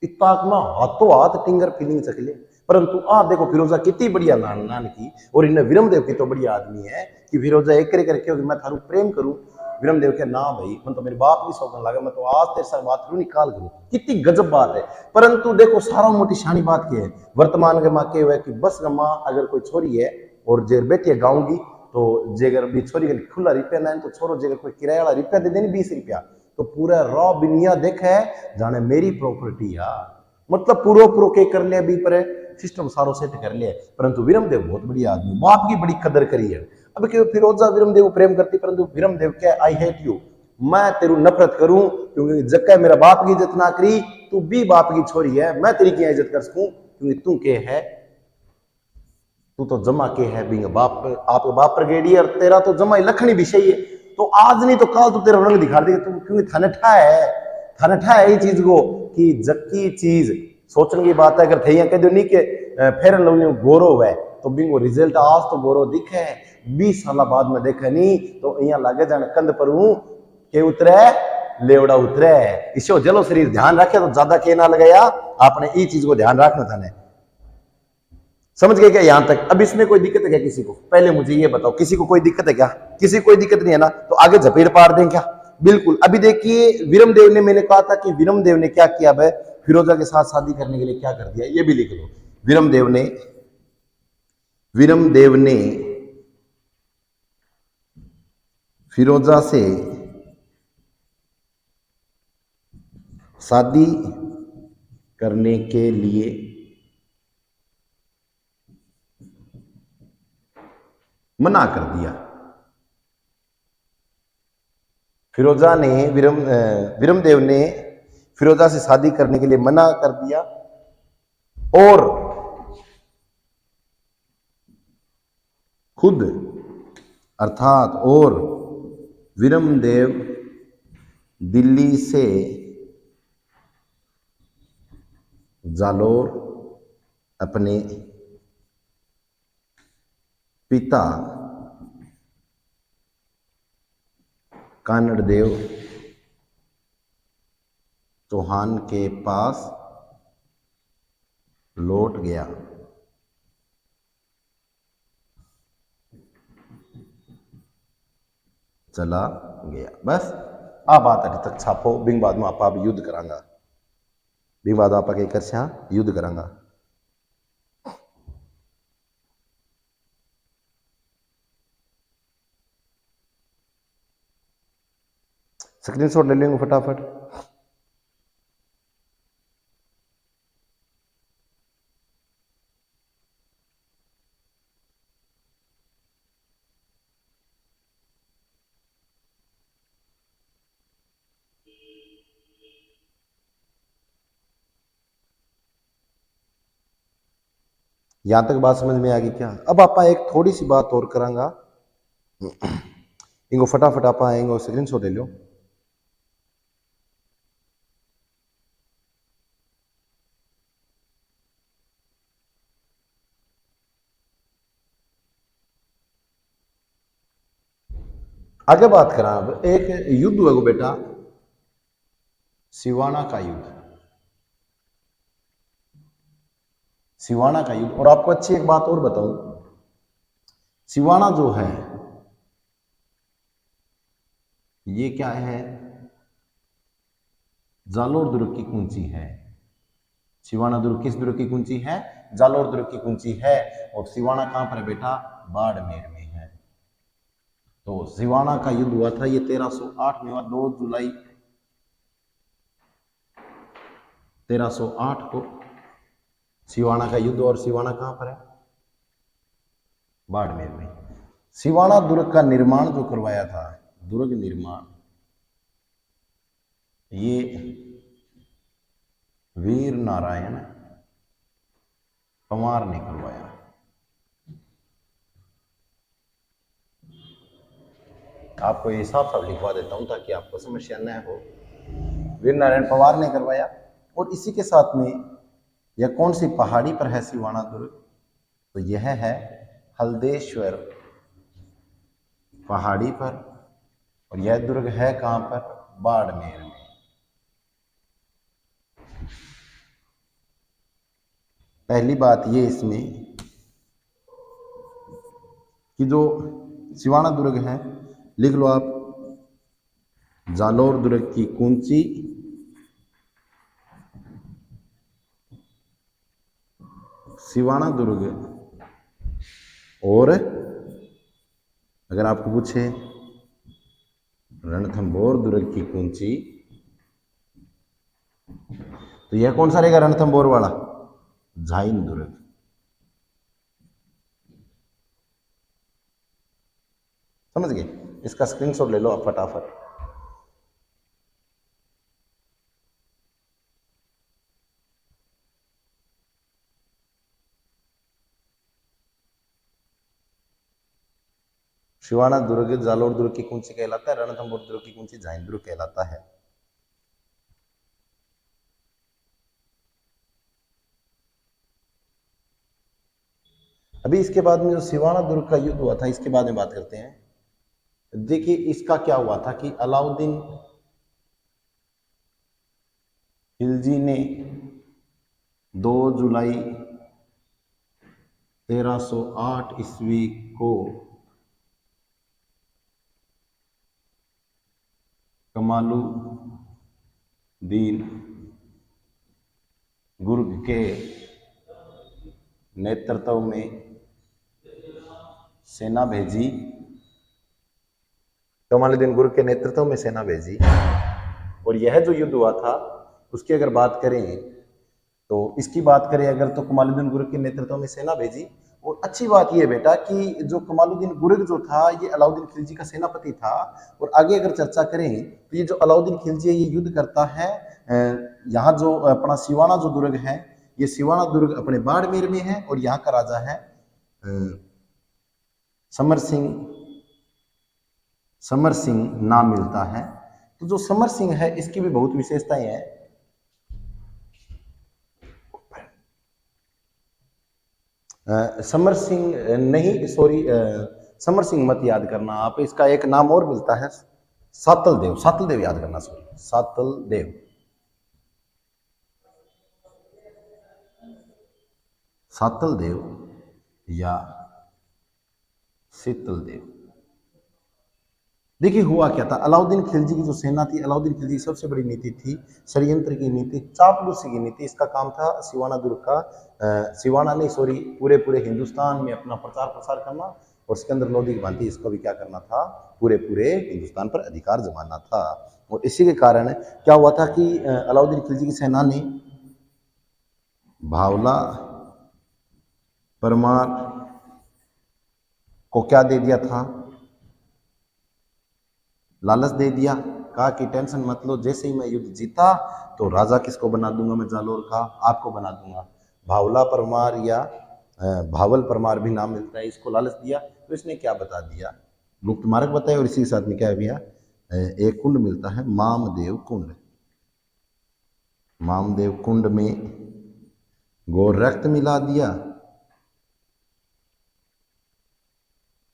इताक में हाथों हाथ टिंगर फीलिंग चकले। परंतु आप देखो फिरोजा कितनी बढ़िया नान की, और इन्हें विरमदेव की तो बढ़िया आदमी है कि फिरोजा एक करे करके मैं थारू प्रेम करूं। विरमदेव के ना भाई, मैं तो मेरे बाप की सौगन लगा, मैं तो आज तेरे साथ बात करूं निकाल करूं। कितनी गजब बात है। परंतु देखो सारा मोटी शानी बात की है वर्तमान के माँ के हुए कि बस माँ अगर कोई छोरी है और जेर बेटी है गाँव की, तो जेगर भी छोरी का खुला रुपया ना तो छोरो जेगर कोई किराया वाला रुपया दे देनी 20 रुपया, तो पूरा रॉ बिनिया देखे जाने मेरी प्रॉपर्टी यार, मतलब पूरो के कर लिया भी पर सिस्टम सारो सेट कर लिया। परंतु विरमदेव बहुत बढ़िया आदमी, बाप की बड़ी कदर करी है। अब क्यों फिरोजा विरमदेव को प्रेम करती, परंतु विरमदेव क्या आई हेट यू, मैं तेरू नफरत करूं, क्योंकि जक्का मेरा बाप की इज्जत ना करी, तू भी बाप की छोरी है, मैं तेरी क्या इज्जत कर सकूं, क्योंकि तू के है, तू तो जमा के है बिंग बाप, आप बाप पर गेड़ी और तेरा तो जमा ही लखनी भी सही है। तो आज नहीं तो कल तू तेरा रंग दिखा देगा, तू क्योंकि थाने ठा है ये चीज को कि जक्की चीज सोचने की बात है। अगर थे कह दो नहीं के फेर लवली गोरो है तो बिंगो रिजल्ट आज तो गोरो दिखे, 20 साल बाद में देखे नहीं तो यहाँ लागे जाने कंध पर हूं के उतरे लेवड़ा उतरे। इसो जलो शरीर ध्यान रखे तो ज्यादा के ना लगाया, आपने ये चीज को ध्यान रखना था। समझ गए क्या यहां तक? अब इसमें कोई दिक्कत है क्या किसी को? पहले मुझे ये बताओ, किसी को कोई दिक्कत है क्या? किसी को कोई दिक्कत नहीं है ना? तो आगे झपेड़ पार दें क्या? बिल्कुल। अभी देखिए विरमदेव ने, मैंने कहा था कि विरमदेव ने क्या किया भाई, फिरोजा के साथ शादी करने के लिए क्या कर दिया, ये भी लिख लो। विरमदेव ने फिरोजा से शादी करने के लिए मना कर दिया। फिरोजा ने विरमदेव ने फिरोजा से शादी करने के लिए मना कर दिया, और खुद अर्थात और विरमदेव दिल्ली से जालोर अपने पिता कानड़ देव चौहान के पास लौट गया। चला गया। बस आ बात अभी तक छापो, बिंग बाद में आप युद्ध करांगा, बिंग बाद आप युद्ध करांगा। स्क्रीनशॉट ले लेंगे फटाफट। यहां तक बात समझ में आ गई क्या? अब आप एक थोड़ी सी बात और करांगा, इनको फटाफट आप आएंगे स्क्रीन शॉट ले लो। आगे बात करा, अब एक युद्ध हुआ बेटा, सिवाना का युद्ध। सिवाना का युद्ध, और आपको अच्छी एक बात और बताऊं, सिवाना जो है ये क्या है, जालोर दुर्ग की कुंजी है। सिवाना दुर्ग किस दुर्ग की कुंजी है? जालोर दुर्ग की कुंजी है। और सिवाना कहां पर है बेटा? बाड़मेर में है। तो सिवाना का युद्ध हुआ था, ये 1308 में हुआ, 2 जुलाई 1308 को सिवाना का युद्ध। और सिवाना कहां पर है? बाड़मेर में। सिवाना दुर्ग का निर्माण जो करवाया था, दुर्ग निर्माण, ये वीर नारायण पंवार ने करवाया। आपको ये साफ साफ लिखवा देता हूं ताकि आपको समस्या न हो। वीर नारायण पंवार ने करवाया। और इसी के साथ में यह कौन सी पहाड़ी पर है सिवाना दुर्ग? तो यह है हल्देश्वर पहाड़ी पर। और यह दुर्ग है कहां पर? बाड़मेर में। पहली बात ये इसमें कि जो सिवाना दुर्ग है, लिख लो आप, जालोर दुर्ग की कुंची सिवाना दुर्ग। और अगर आपको पूछे रणथंभौर दुर्ग की कुंची, तो यह कौन सा रहेगा रणथंभौर वाला? झाइन दुर्ग। समझ गए? इसका स्क्रीनशॉट ले लो आप फटाफट। सिवाना दुर्ग जालोर दुर्ग की कुंची कहलाता है, रणथंभौर दुर्ग की कुंची झाइन दुर्ग कहलाता है। अभी इसके बाद में जो सिवाना दुर्ग का युद्ध हुआ था, इसके बारे में बात करते हैं। देखिए इसका क्या हुआ था कि अलाउद्दीन खिलजी ने 2 जुलाई 1308 ईस्वी को कमालुद्दीन गुर्ग के नेतृत्व में सेना भेजी। कमालुद्दीन गुर्ग के नेतृत्व में सेना भेजी। और यह जो युद्ध हुआ था उसकी अगर बात करें, तो इसकी बात करें अगर, तो कमालुद्दीन गुर्ग के नेतृत्व में सेना भेजी। और अच्छी बात यह बेटा कि जो कमालुद्दीन गुर्ग जो था, ये अलाउद्दीन खिलजी का सेनापति था। और आगे अगर चर्चा करें तो ये जो अलाउद्दीन खिलजी है, ये युद्ध करता है। यहाँ जो अपना सिवाना जो दुर्ग है, ये सिवाना दुर्ग अपने बाड़मेर में है। और यहाँ का राजा है समर सिंह। समर सिंह नाम मिलता है। तो जो समर सिंह है, इसकी भी बहुत विशेषताएं हैं। समर सिंह नहीं, सॉरी, समर सिंह मत याद करना आप, इसका एक नाम और मिलता है, सातल देव। सातल देव याद करना, सॉरी, सातल देव। सातल देव या शीतल देव। देखिए हुआ क्या था, अलाउद्दीन खिलजी की जो सेना थी, अलाउद्दीन खिलजी की सबसे बड़ी नीति थी षड्यंत्र की नीति, चापलूसी की नीति। इसका काम था सिवाना दुर्ग का, सिवाना नहीं, सॉरी, पूरे पूरे हिंदुस्तान में अपना प्रचार प्रसार करना। और सिकंदर लोदी की भांति इसको भी क्या करना था, पूरे पूरे हिंदुस्तान पर अधिकार जमाना था। और इसी के कारण क्या हुआ था कि अलाउद्दीन खिलजी की सेना ने भावला परमार को क्या दे दिया था, लालच दे दिया। कहा कि टेंशन मत लो, जैसे ही मैं युद्ध जीता तो राजा किसको बना दूंगा मैं जालोर का, आपको बना दूंगा। भावला परमार या भावल परमार भी नाम मिलता है, इसको लालच दिया तो इसने क्या बता दिया, गुप्त मार्ग बताया, और इसी के साथ में क्या है भैया, एक कुंड मिलता है मामदेव कुंड। मामदेव कुंड में गो रक्त मिला दिया,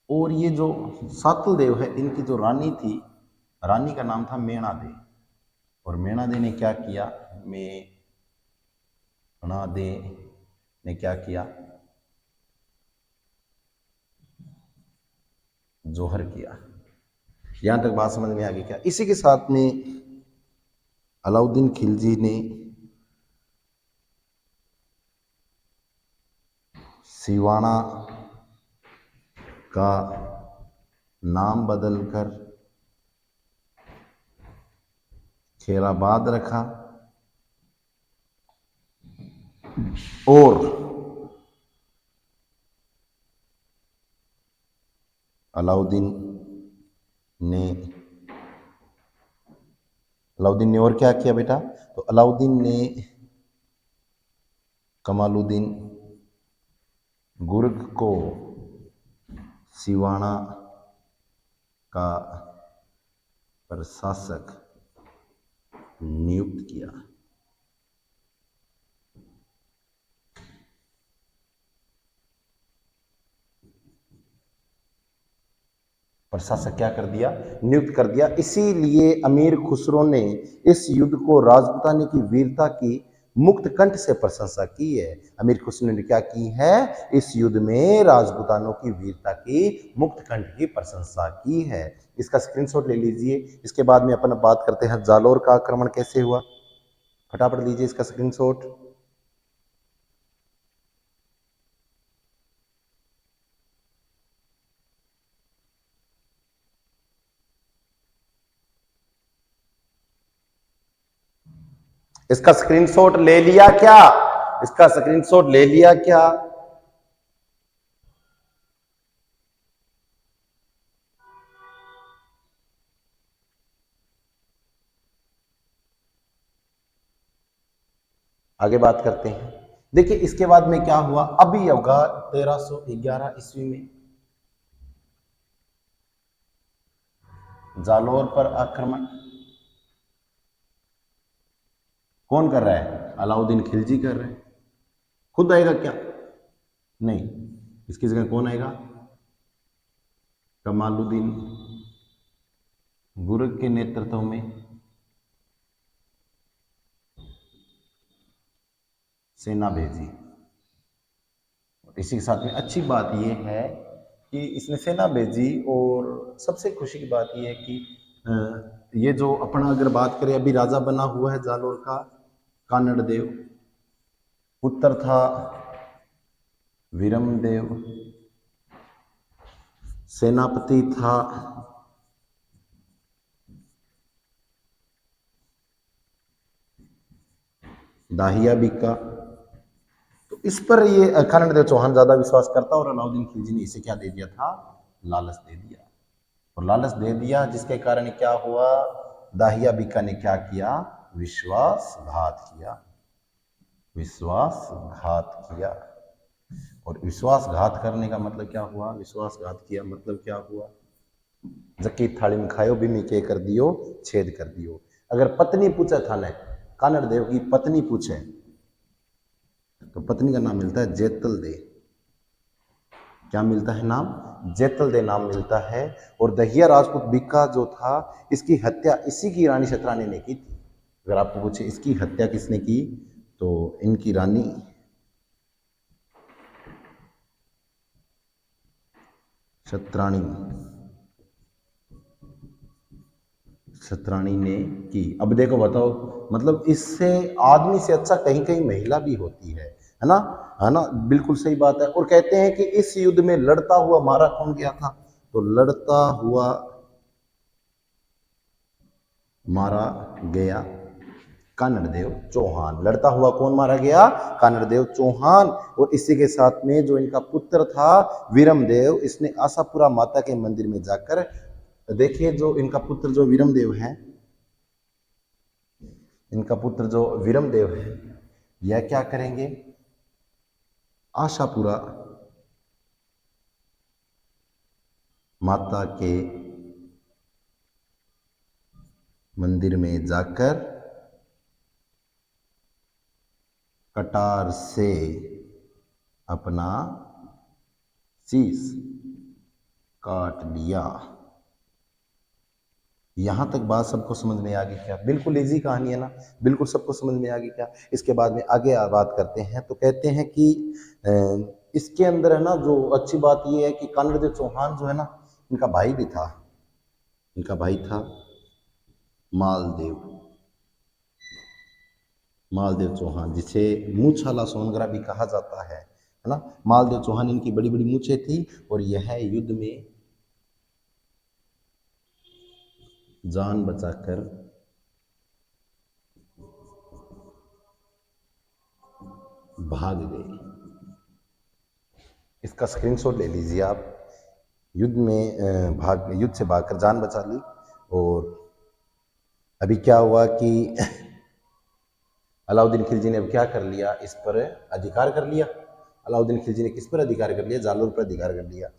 और ये जो सातल देव है इनकी जो रानी थी, रानी का नाम था मेणा दे, और मेणा दे ने क्या किया, मेणा दे ने क्या किया, जोहर किया। यहां तक बात समझ में आ गई क्या? इसी के साथ में अलाउद्दीन खिलजी ने सिवाना का नाम बदलकर खैराबाद रखा, और अलाउद्दीन ने और क्या किया बेटा, तो अलाउद्दीन ने कमालुद्दीन गुर्ग को सिवाना का प्रशासक नियुक्त किया। प्रशासक क्या कर दिया, नियुक्त कर दिया। इसीलिए अमीर खुसरो ने इस युद्ध को राजपूतानी की वीरता की मुक्त कंठ से प्रशंसा की है। अमीर खुसरो ने क्या की है, इस युद्ध में राजपूतानों की वीरता की मुक्त कंठ की प्रशंसा की है। इसका स्क्रीनशॉट ले लीजिए। इसके बाद में अपन बात करते हैं जालोर का आक्रमण कैसे हुआ, फटाफट लीजिए इसका स्क्रीनशॉट। इसका स्क्रीनशॉट ले लिया क्या, इसका स्क्रीनशॉट ले लिया क्या? आगे बात करते हैं। देखिए इसके बाद में क्या हुआ, अभी होगा 1311 ईस्वी में जालोर पर आक्रमण कौन कर रहा है, अलाउद्दीन खिलजी कर रहे हैं। खुद आएगा क्या, नहीं, इसकी जगह कौन आएगा, कमालुद्दीन गुर्ग के नेतृत्व में सेना भेजी। इसी के साथ में अच्छी बात यह है कि इसने सेना भेजी, और सबसे खुशी की बात यह है कि ये जो अपना अगर बात करें अभी राजा बना हुआ है जालोर का कानड़ देव, पुत्र था वीरम देव, सेनापति था दाहिया बिका। तो इस पर ये कानड़ देव चौहान ज्यादा विश्वास करता, और अलाउद्दीन खिलजी ने इसे क्या दे दिया था, लालच दे दिया। और लालच दे दिया जिसके कारण क्या हुआ, दाहिया बिका ने क्या किया, विश्वासघात किया, विश्वासघात किया। और विश्वासघात करने का मतलब क्या हुआ, विश्वासघात किया मतलब क्या हुआ, जकी थाली में खायो बिमी के कर दियो छेद कर दियो। अगर पत्नी पूछे था ने, कानड़ देव की पत्नी पूछे तो पत्नी का नाम मिलता है जेतल दे। क्या मिलता है नाम, जेतल दे नाम मिलता है। और दहिया राजपूत बिक्का जो था, इसकी हत्या इसी की रानी शतरानी ने की थी। अगर आपको पूछे इसकी हत्या किसने की, तो इनकी रानी शतरानी शतरानी ने की। अब देखो बताओ, मतलब इससे आदमी से अच्छा कहीं कहीं महिला भी होती है ना, है ना, बिल्कुल सही बात है। और कहते हैं कि इस युद्ध में लड़ता हुआ मारा कौन गया था, तो लड़ता हुआ मारा गया कानड़ देव चौहान। लड़ता हुआ कौन मारा गया, कानड़ देव चौहान। और इसी के साथ में जो इनका पुत्र था वीरम देव, इसने आशापुरा माता के मंदिर में जाकर, देखिए जो इनका पुत्र जो वीरम देव है, इनका पुत्र जो वीरम देव है, यह क्या करेंगे, आशापुरा माता के मंदिर में जाकर कटार से अपना शीश काट लिया। यहां तक बात सबको समझ में आ गई क्या? बिल्कुल इजी कहानी है ना, बिल्कुल सबको समझ में आ गई क्या? इसके बाद में आगे बात करते हैं तो कहते हैं कि इसके अंदर है ना, जो अच्छी बात ये है कि कानड़देव चौहान जो है ना, इनका भाई भी था, इनका भाई था मालदेव, मालदेव चौहान, जिसे मूछाला सोनगरा भी कहा जाता है ना। मालदेव चौहान, इनकी बड़ी बड़ी मूछें थी और यह युद्ध में जान बचाकर भाग गए। इसका स्क्रीनशॉट ले लीजिए आप। युद्ध में युद्ध से भागकर जान बचा ली। और अभी क्या हुआ कि अलाउद्दीन खिलजी ने अब क्या कर लिया, इस पर अधिकार कर लिया। अलाउद्दीन खिलजी ने किस पर अधिकार कर लिया? जालोर पर अधिकार कर लिया।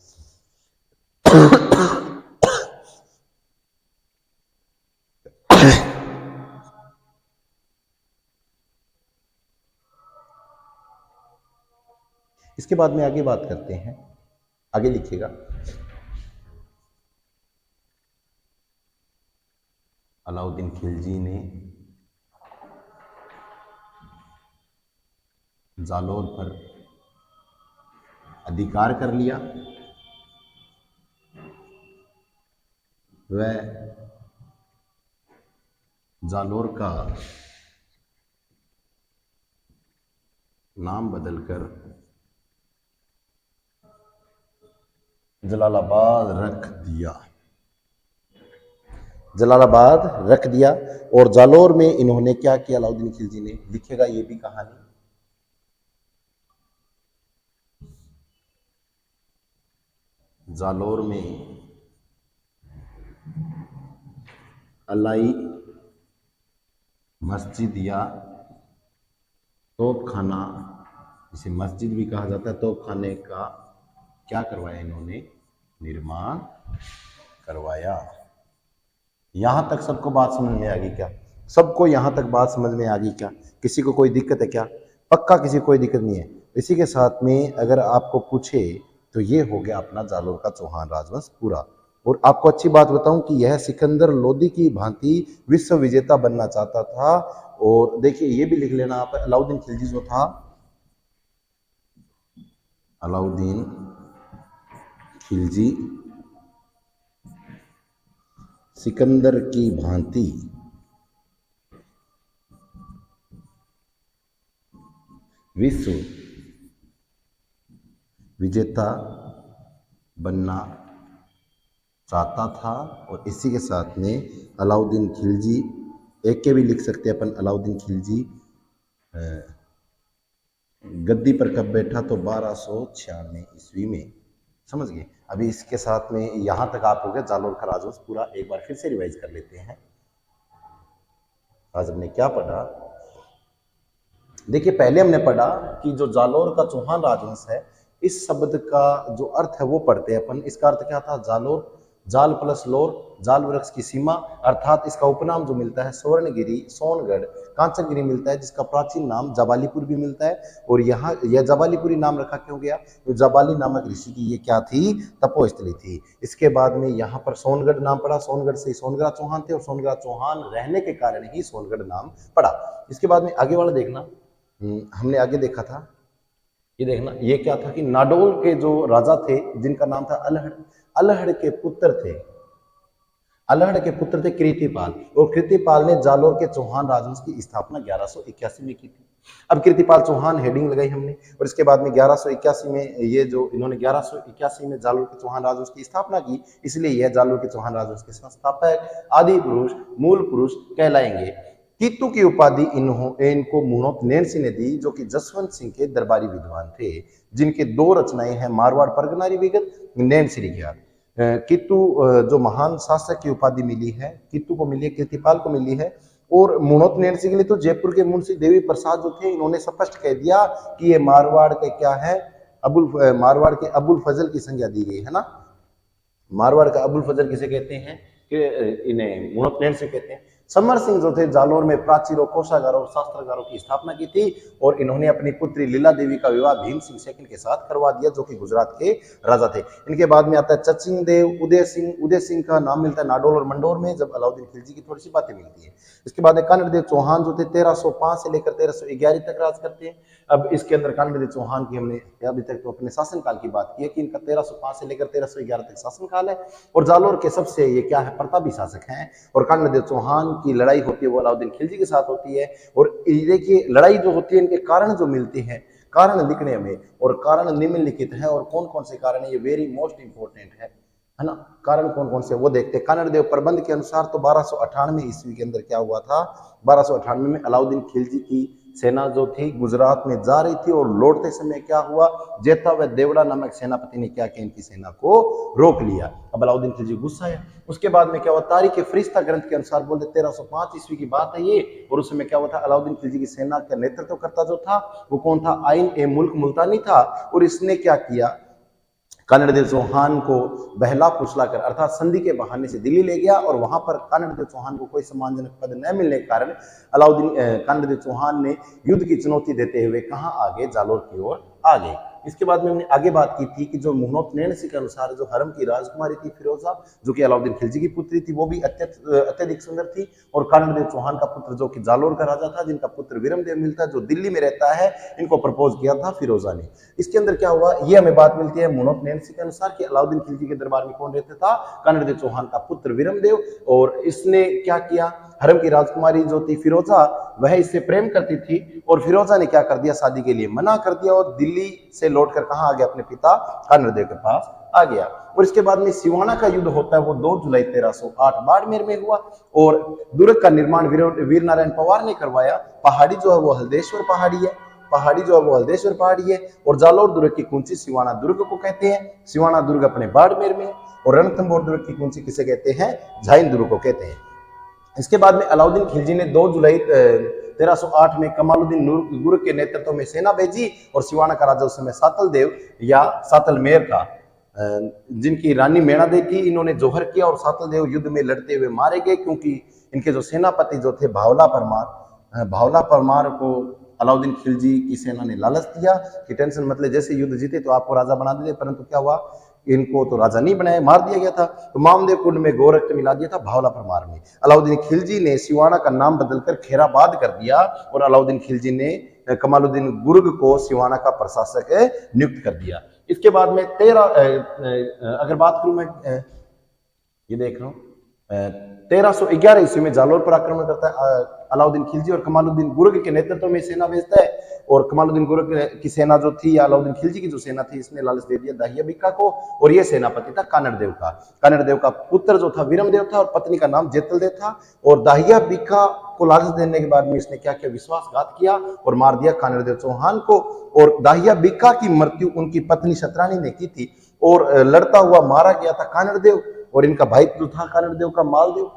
इसके बाद में आगे बात करते हैं, आगे लिखिएगा। अलाउद्दीन खिलजी ने जालोर पर अधिकार कर लिया। वह जालोर का नाम बदलकर जलालाबाद रख दिया, जलालाबाद रख दिया। और जालोर में इन्होंने क्या किया? अलाउद्दीन खिलजी ने, लिखेगा ये भी कहानी। जालोर में अलाई मस्जिद या तोपखाना, इसे मस्जिद भी कहा जाता है, तोपखाने का क्या करवाया इन्होंने? निर्माण करवाया। यहां तक सबको बात समझ में आ गई क्या? सबको यहां तक बात समझ में आ गई क्या? किसी को कोई दिक्कत है क्या? पक्का किसी को कोई दिक्कत नहीं है। इसी के साथ में अगर आपको पूछे तो ये हो गया अपना जालोर का चौहान राजवंश पूरा। और आपको अच्छी बात बताऊं कि यह सिकंदर लोदी की भांति विश्व विजेता बनना चाहता था। और देखिए ये भी लिख लेना आप, अलाउद्दीन खिलजी जो था, अलाउद्दीन खिलजी सिकंदर की भांति विश्व विजेता बनना चाहता था। और इसी के साथ में अलाउद्दीन खिलजी, एक के भी लिख सकते हैं अपन, अलाउद्दीन खिलजी गद्दी पर कब बैठा? तो 1296 ईस्वी में। समझ गए? अभी इसके साथ में यहां तक आप हो गया जालोर का राजवंश पूरा। एक बार फिर से रिवाइज कर लेते हैं। आज हमने क्या पढ़ा? देखिए पहले हमने पढ़ा कि जो जालोर का चौहान राजवंश है, इस शब्द का जो अर्थ है वो पढ़ते हैं अपन। इसका अर्थ क्या था? जालोर, जाल प्लस लोर, जाल वृक्ष की सीमा, अर्थात इसका उपनाम जो मिलता है स्वर्णगिरी, सोनगढ़, कांचनगिरी मिलता है, जिसका प्राचीन नाम जबालीपुर भी मिलता है। और यहाँ यह जबालीपुरी नाम रखा क्यों गया? तो जबाली नामक ऋषि की ये क्या थी? तपोस्थली थी। इसके बाद में यहाँ पर सोनगढ़ नाम पड़ा, सोनगढ़ से सोनगढ़ा चौहान थे और सोनगढ़ा चौहान रहने के कारण ही सोनगढ़ नाम पड़ा। इसके बाद में आगे वाला देखना, हमने आगे देखा था, ये देखना, ये क्या था कि नाडोल के जो राजा थे जिनका नाम था अलहड़, अलहड़ के पुत्र थे, अलहड़ के पुत्र थे कृतिपाल। और कृतिपाल ने जालोर के चौहान राजवंश की स्थापना 1181 में की थी। अब कृतिपाल चौहान हेडिंग लगाई हमने, और इसके बाद में 1181 में ये जो इन्होंने 1181 में जालोर के चौहान राजवंश की स्थापना की, इसलिए यह जालोर के चौहान राजवंश के संस्थापक, आदि पुरुष, मूल पुरुष कहलाएंगे। कीतू की उपाधि इनको मुहूर्त नैनसी ने दी, जो कि जसवंत सिंह के दरबारी विद्वान थे, जिनके दो रचनाएं हैं, मारवाड़ परगनारी विगत, नैनसी रिग्यात। कीतू जो महान शासक की उपाधि मिली है, कीतू को मिली है, कृतिपाल को मिली है। और मुनोत नैणसी के लिए तो जयपुर के मुंशी देवी प्रसाद जो थे, इन्होंने स्पष्ट कह दिया कि ये मारवाड़ के क्या है, मारवाड़ के अबुल फजल की संज्ञा दी गई है ना। मारवाड़ का अबुल फजल किसे कहते हैं कि इन्हें मुनोत नैणसी कहते हैं। समर सिंह जो थे जालोर में प्राचीरों, कोषागारों और शास्त्रागारों की स्थापना की थी और इन्होंने अपनी पुत्री लीला देवी का विवाह भीम सिंह सेकंड के साथ करवा दिया, जो कि गुजरात के राजा थे। इनके बाद में आता है चचिंग देव, उदय सिंह का नाम मिलता है नाडोल और मंडोर में, जब अलाउद्दीन खिलजी की थोड़ी सी बातें मिलती है। इसके बाद कानड़ देव चौहान जो थे 1305 से लेकर 1311 तक राज करते हैं। अब इसके अंदर कानड़ देव चौहान की हमने अभी तक तो अपने शासनकाल की बात की है कि इनका 1305 से लेकर 1311 तक शासनकाल है और जालोर के सबसे ये क्या है, प्रतापी शासक हैं। और कानड़ देव चौहान की लड़ाई होती है वो अलाउद्दीन खिलजी के साथ होती है। और देखिए लड़ाई जो होती है, इनके कारण जो मिलते हैं, कारण लिखने में, और कारण निम्नलिखित है, और कौन कौन से कारण है ये वेरी मोस्ट इंपॉर्टेंट है ना। कारण कौन कौन से वो देखते हैं। कानड़ देव प्रबंध के अनुसार तो 1298 ईस्वी के अंदर क्या हुआ था, 1298 में अलाउद्दीन खिलजी की सेना जो थी गुजरात में जा रही थी और लौटते समय क्या हुआ, जेता व देवड़ा नामक सेनापति ने क्या किया, इनकी सेना को रोक लिया। अब अलाउद्दीन खिलजी गुस्सा है। उसके बाद में क्या हुआ, तारीख फरिश्ता ग्रंथ के अनुसार बोलते 1305 ईस्वी की बात है ये। और उस समय क्या हुआ था, अलाउद्दीन खिलजी की सेना का नेतृत्व करता जो था वो कौन था, आइन ए मुल्क मुल्तानी था। और इसने क्या किया, कानड़ देव चौहान को बहला फुसला कर अर्थात संधि के बहाने से दिल्ली ले गया और वहां पर कानड़ देव चौहान को कोई सम्मानजनक पद न मिलने के कारण कानड़ देव चौहान ने युद्ध की चुनौती देते हुए कहां आ गए, जालोर की ओर आ गए। इसके बाद में हमने आगे बात की थी कि जो मुहनोत नैणसी के अनुसार जो हरम की राजकुमारी थी फिरोजा, जो कि अलाउद्दीन खिलजी की पुत्री थी, वो भी अत्यधिक सुंदर थी। और कानड़ देव चौहान का पुत्र जो कि जालोर का राजा था, जिनका पुत्र विरमदेव मिलता है, जो दिल्ली में रहता है, इनको प्रपोज किया था फिरोजा ने। इसके अंदर क्या हुआ, ये हमें बात मिलती है मुहनोत नैणसी के अनुसार कि अलाउद्दीन खिलजी के दरबार में कौन रहता था, कानड़ देव चौहान का पुत्र विरमदेव। और इसने क्या किया, हरम की राजकुमारी जो थी फिरोजा, वह इससे प्रेम करती थी और फिरोजा ने क्या कर दिया, शादी के लिए मना कर दिया और दिल्ली से लौटकर कहां आ गया, अपने पिता कानड़ देव के पास आ गया। और इसके बाद में सिवाना का युद्ध होता है, वो 2 जुलाई 1308 बाड़मेर में हुआ और दुर्ग का निर्माण वीर नारायण पवार ने करवाया। पहाड़ी जो है वो हल्देश्वर पहाड़ी है, पहाड़ी जो है वो हल्देश्वर पहाड़ी है। और जालोर दुर्ग की कुंची सिवाना दुर्ग को कहते हैं। सिवाना दुर्ग अपने बाड़मेर में। और रणथंभौर दुर्ग की कुंची किसे कहते हैं, झाइन दुर्ग को कहते हैं। इसके बाद में अलाउद्दीन खिलजी ने 2 जुलाई 1308 में कमालुद्दीन गुर के नेतृत्व में सेना भेजी और सिवाना का राजा उस समय सातल देव या सातल मेयर था, जिनकी रानी मेणा देवी थी। इन्होंने जोहर किया और सातल देव युद्ध में लड़ते हुए मारे गए, क्योंकि इनके जो सेनापति जो थे भावला परमार को अलाउद्दीन खिलजी की सेना ने लालच दिया कि टेंशन मतलब जैसे युद्ध जीते तो आपको राजा बना देते, परंतु क्या हुआ, इनको तो राजा नहीं बनाया, मार दिया गया था। तो मामदेव कुंड में गोरख मिला दिया था भावला परमार में। अलाउद्दीन खिलजी ने सिवाना का नाम बदलकर खेराबाद कर दिया और अलाउद्दीन खिलजी ने कमालुद्दीन गुर्ग को सिवाना का प्रशासक नियुक्त कर दिया। इसके बाद में 13 अगर बात करूं मैं ये देख रहा हूं 1311 ईस्वी में जालोर पर आक्रमण करता है अलाउद्दीन खिलजी और कमालुद्दीन गुर्ग के नेतृत्व में सेना भेजता है। और कमालुद्दीन गुर्ग की सेना जो थी या अलाउद्दीन खिलजी की जो सेना थी, इसने लालच दे दिया दाहिया बिक्का को और ये सेनापति था कानड़ देव का। कानड़ देव का पुत्र जो था विरमदेव था और पत्नी का नाम जेतल देव था। और दाहिया बिक्का को लालच देने के बाद में इसने क्या किया, विश्वासघात किया और मार दिया कानड़ देव चौहान को। और दाहिया बिक्का की मृत्यु उनकी पत्नी शतरानी ने की थी और लड़ता हुआ मारा गया था कानड़ देव। और इनका भाई जो था कानड़ देव का मालदेव,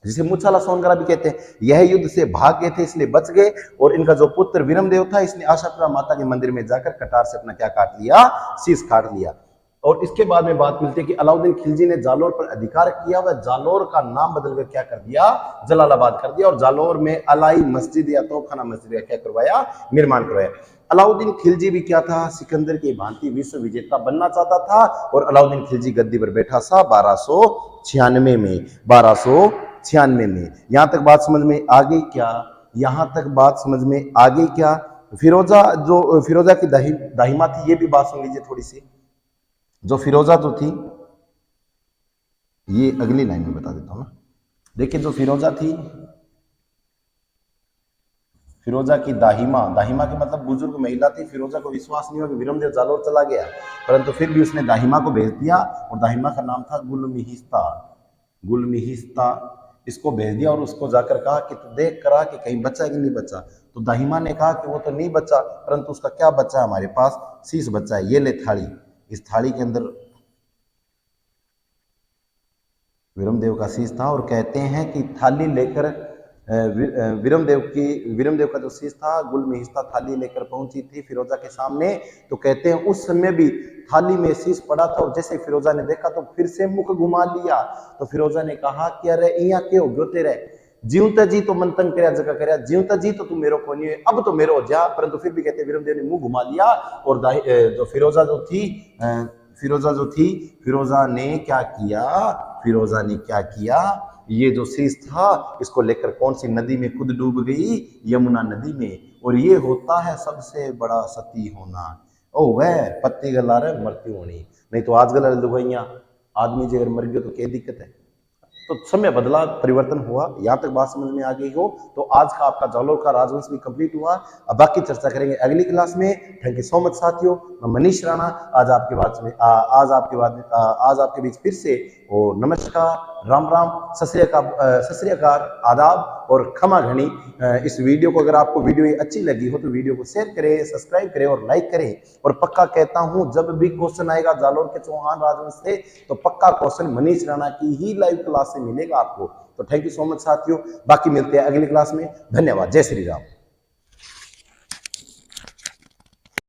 जिसे मुछाला सोनगरा भी कहते हैं, यह युद्ध से भाग गए थे इसलिए बच गए। और इनका जो पुत्र विरमदेव था, इसने आशापुरा माता के मंदिर में जाकर कटार से अपना क्या काट लिया, शीश काट लिया। और इसके बाद में बात मिलती है कि अलाउद्दीन खिलजी ने जालोर पर अधिकार किया, वह जालोर का नाम बदलकर क्या कर दिया, जलालाबाद कर दिया। और जालोर में अलाई मस्जिद या तोपखाना मस्जिद का क्या करवाया, निर्माण करवाया। अलाउद्दीन खिलजी भी क्या था, सिकंदर की भांति विश्व विजेता बनना चाहता था। और अलाउद्दीन खिलजी गद्दी पर बैठा था 1296 में, 1296 में। यहां तक बात समझ में आ गई क्या, यहां तक बात समझ में आ गई क्या। फिरोजा की दाहिमा थी, ये भी बात सुन लीजिए थोड़ी सी। जो फिरोजा जो थी, ये अगली लाइन में बता देता हूं ना। देखिए जो फिरोजा थी, फिरोजा की दाहिमा के मतलब बुजुर्ग महिला थी। फिरोजा को विश्वास नहीं हुआ कि विरमदेव जालोर चला गया, परंतु फिर भी उसने दाहिमा को भेज दिया और दाहिमा का नाम था गुलमिहिस्ता। इसको भेज दिया और उसको जाकर कहा कि तू देख करा कि कहीं बचा कि नहीं बचा। तो दाहिमा ने कहा कि वो तो नहीं बचा, परंतु उसका क्या बचा, हमारे पास शीश बचा है, ये ले थाली। इस थाली के अंदर विरमदेव का शीश था और कहते हैं कि थाली लेकर वीरमदेव का जो शीश था, गुल मेहिस्ता थाली लेकर पहुंची थी फिरोजा के सामने। तो कहते हैं उस समय भी थाली में शीश पड़ा था, और जैसे फिरोजा ने देखा तो फिर से मुख घुमा लिया। तो फिरोजा ने कहा कि अरे इया के हो गयो तेरे, जीवता जी तो मन तंग करया जगह करया, जीवता जी तो तू मेरो को नहीं है, अब तो मेरो हो जा। परंतु फिर भी कहते वीरमदेव ने मुंह घुमा लिया, और जो फिरोजा जो थी फिरोजा ने क्या किया, फिरोजा ने क्या किया, ये जो शीश था इसको लेकर कौन सी नदी में खुद डूब गई, यमुना नदी में। और ये होता है सबसे बड़ा सती होना। ओ वह पत्ती गला रहे मरती होनी, नहीं तो आज गला दुगैया आदमी जी अगर मर गयो तो क्या दिक्कत है। तो समय बदला, परिवर्तन हुआ, यहाँ तक बात समझ में आ गई हो तो आज का आपका जालोर का राजवंश भी कंप्लीट हुआ। अब बाकी चर्चा करेंगे अगली क्लास में। थैंक यू सो मच साथियों, मैं मनीष राणा आज आपके बीच फिर से। और नमस्कार, राम राम, सत श्री अकाल, आदाब और खमा घनी। इस वीडियो को अगर आपको वीडियो ये अच्छी लगी हो तो वीडियो को शेयर करें, सब्सक्राइब करें और लाइक करें। और पक्का कहता हूं जब भी क्वेश्चन आएगा जालोर के चौहान राजवंश से तो पक्का क्वेश्चन मनीष राणा की ही लाइव क्लास से मिलेगा आपको। तो थैंक यू सो मच साथियों, बाकी मिलते हैं अगली क्लास में। धन्यवाद, जय श्री राम।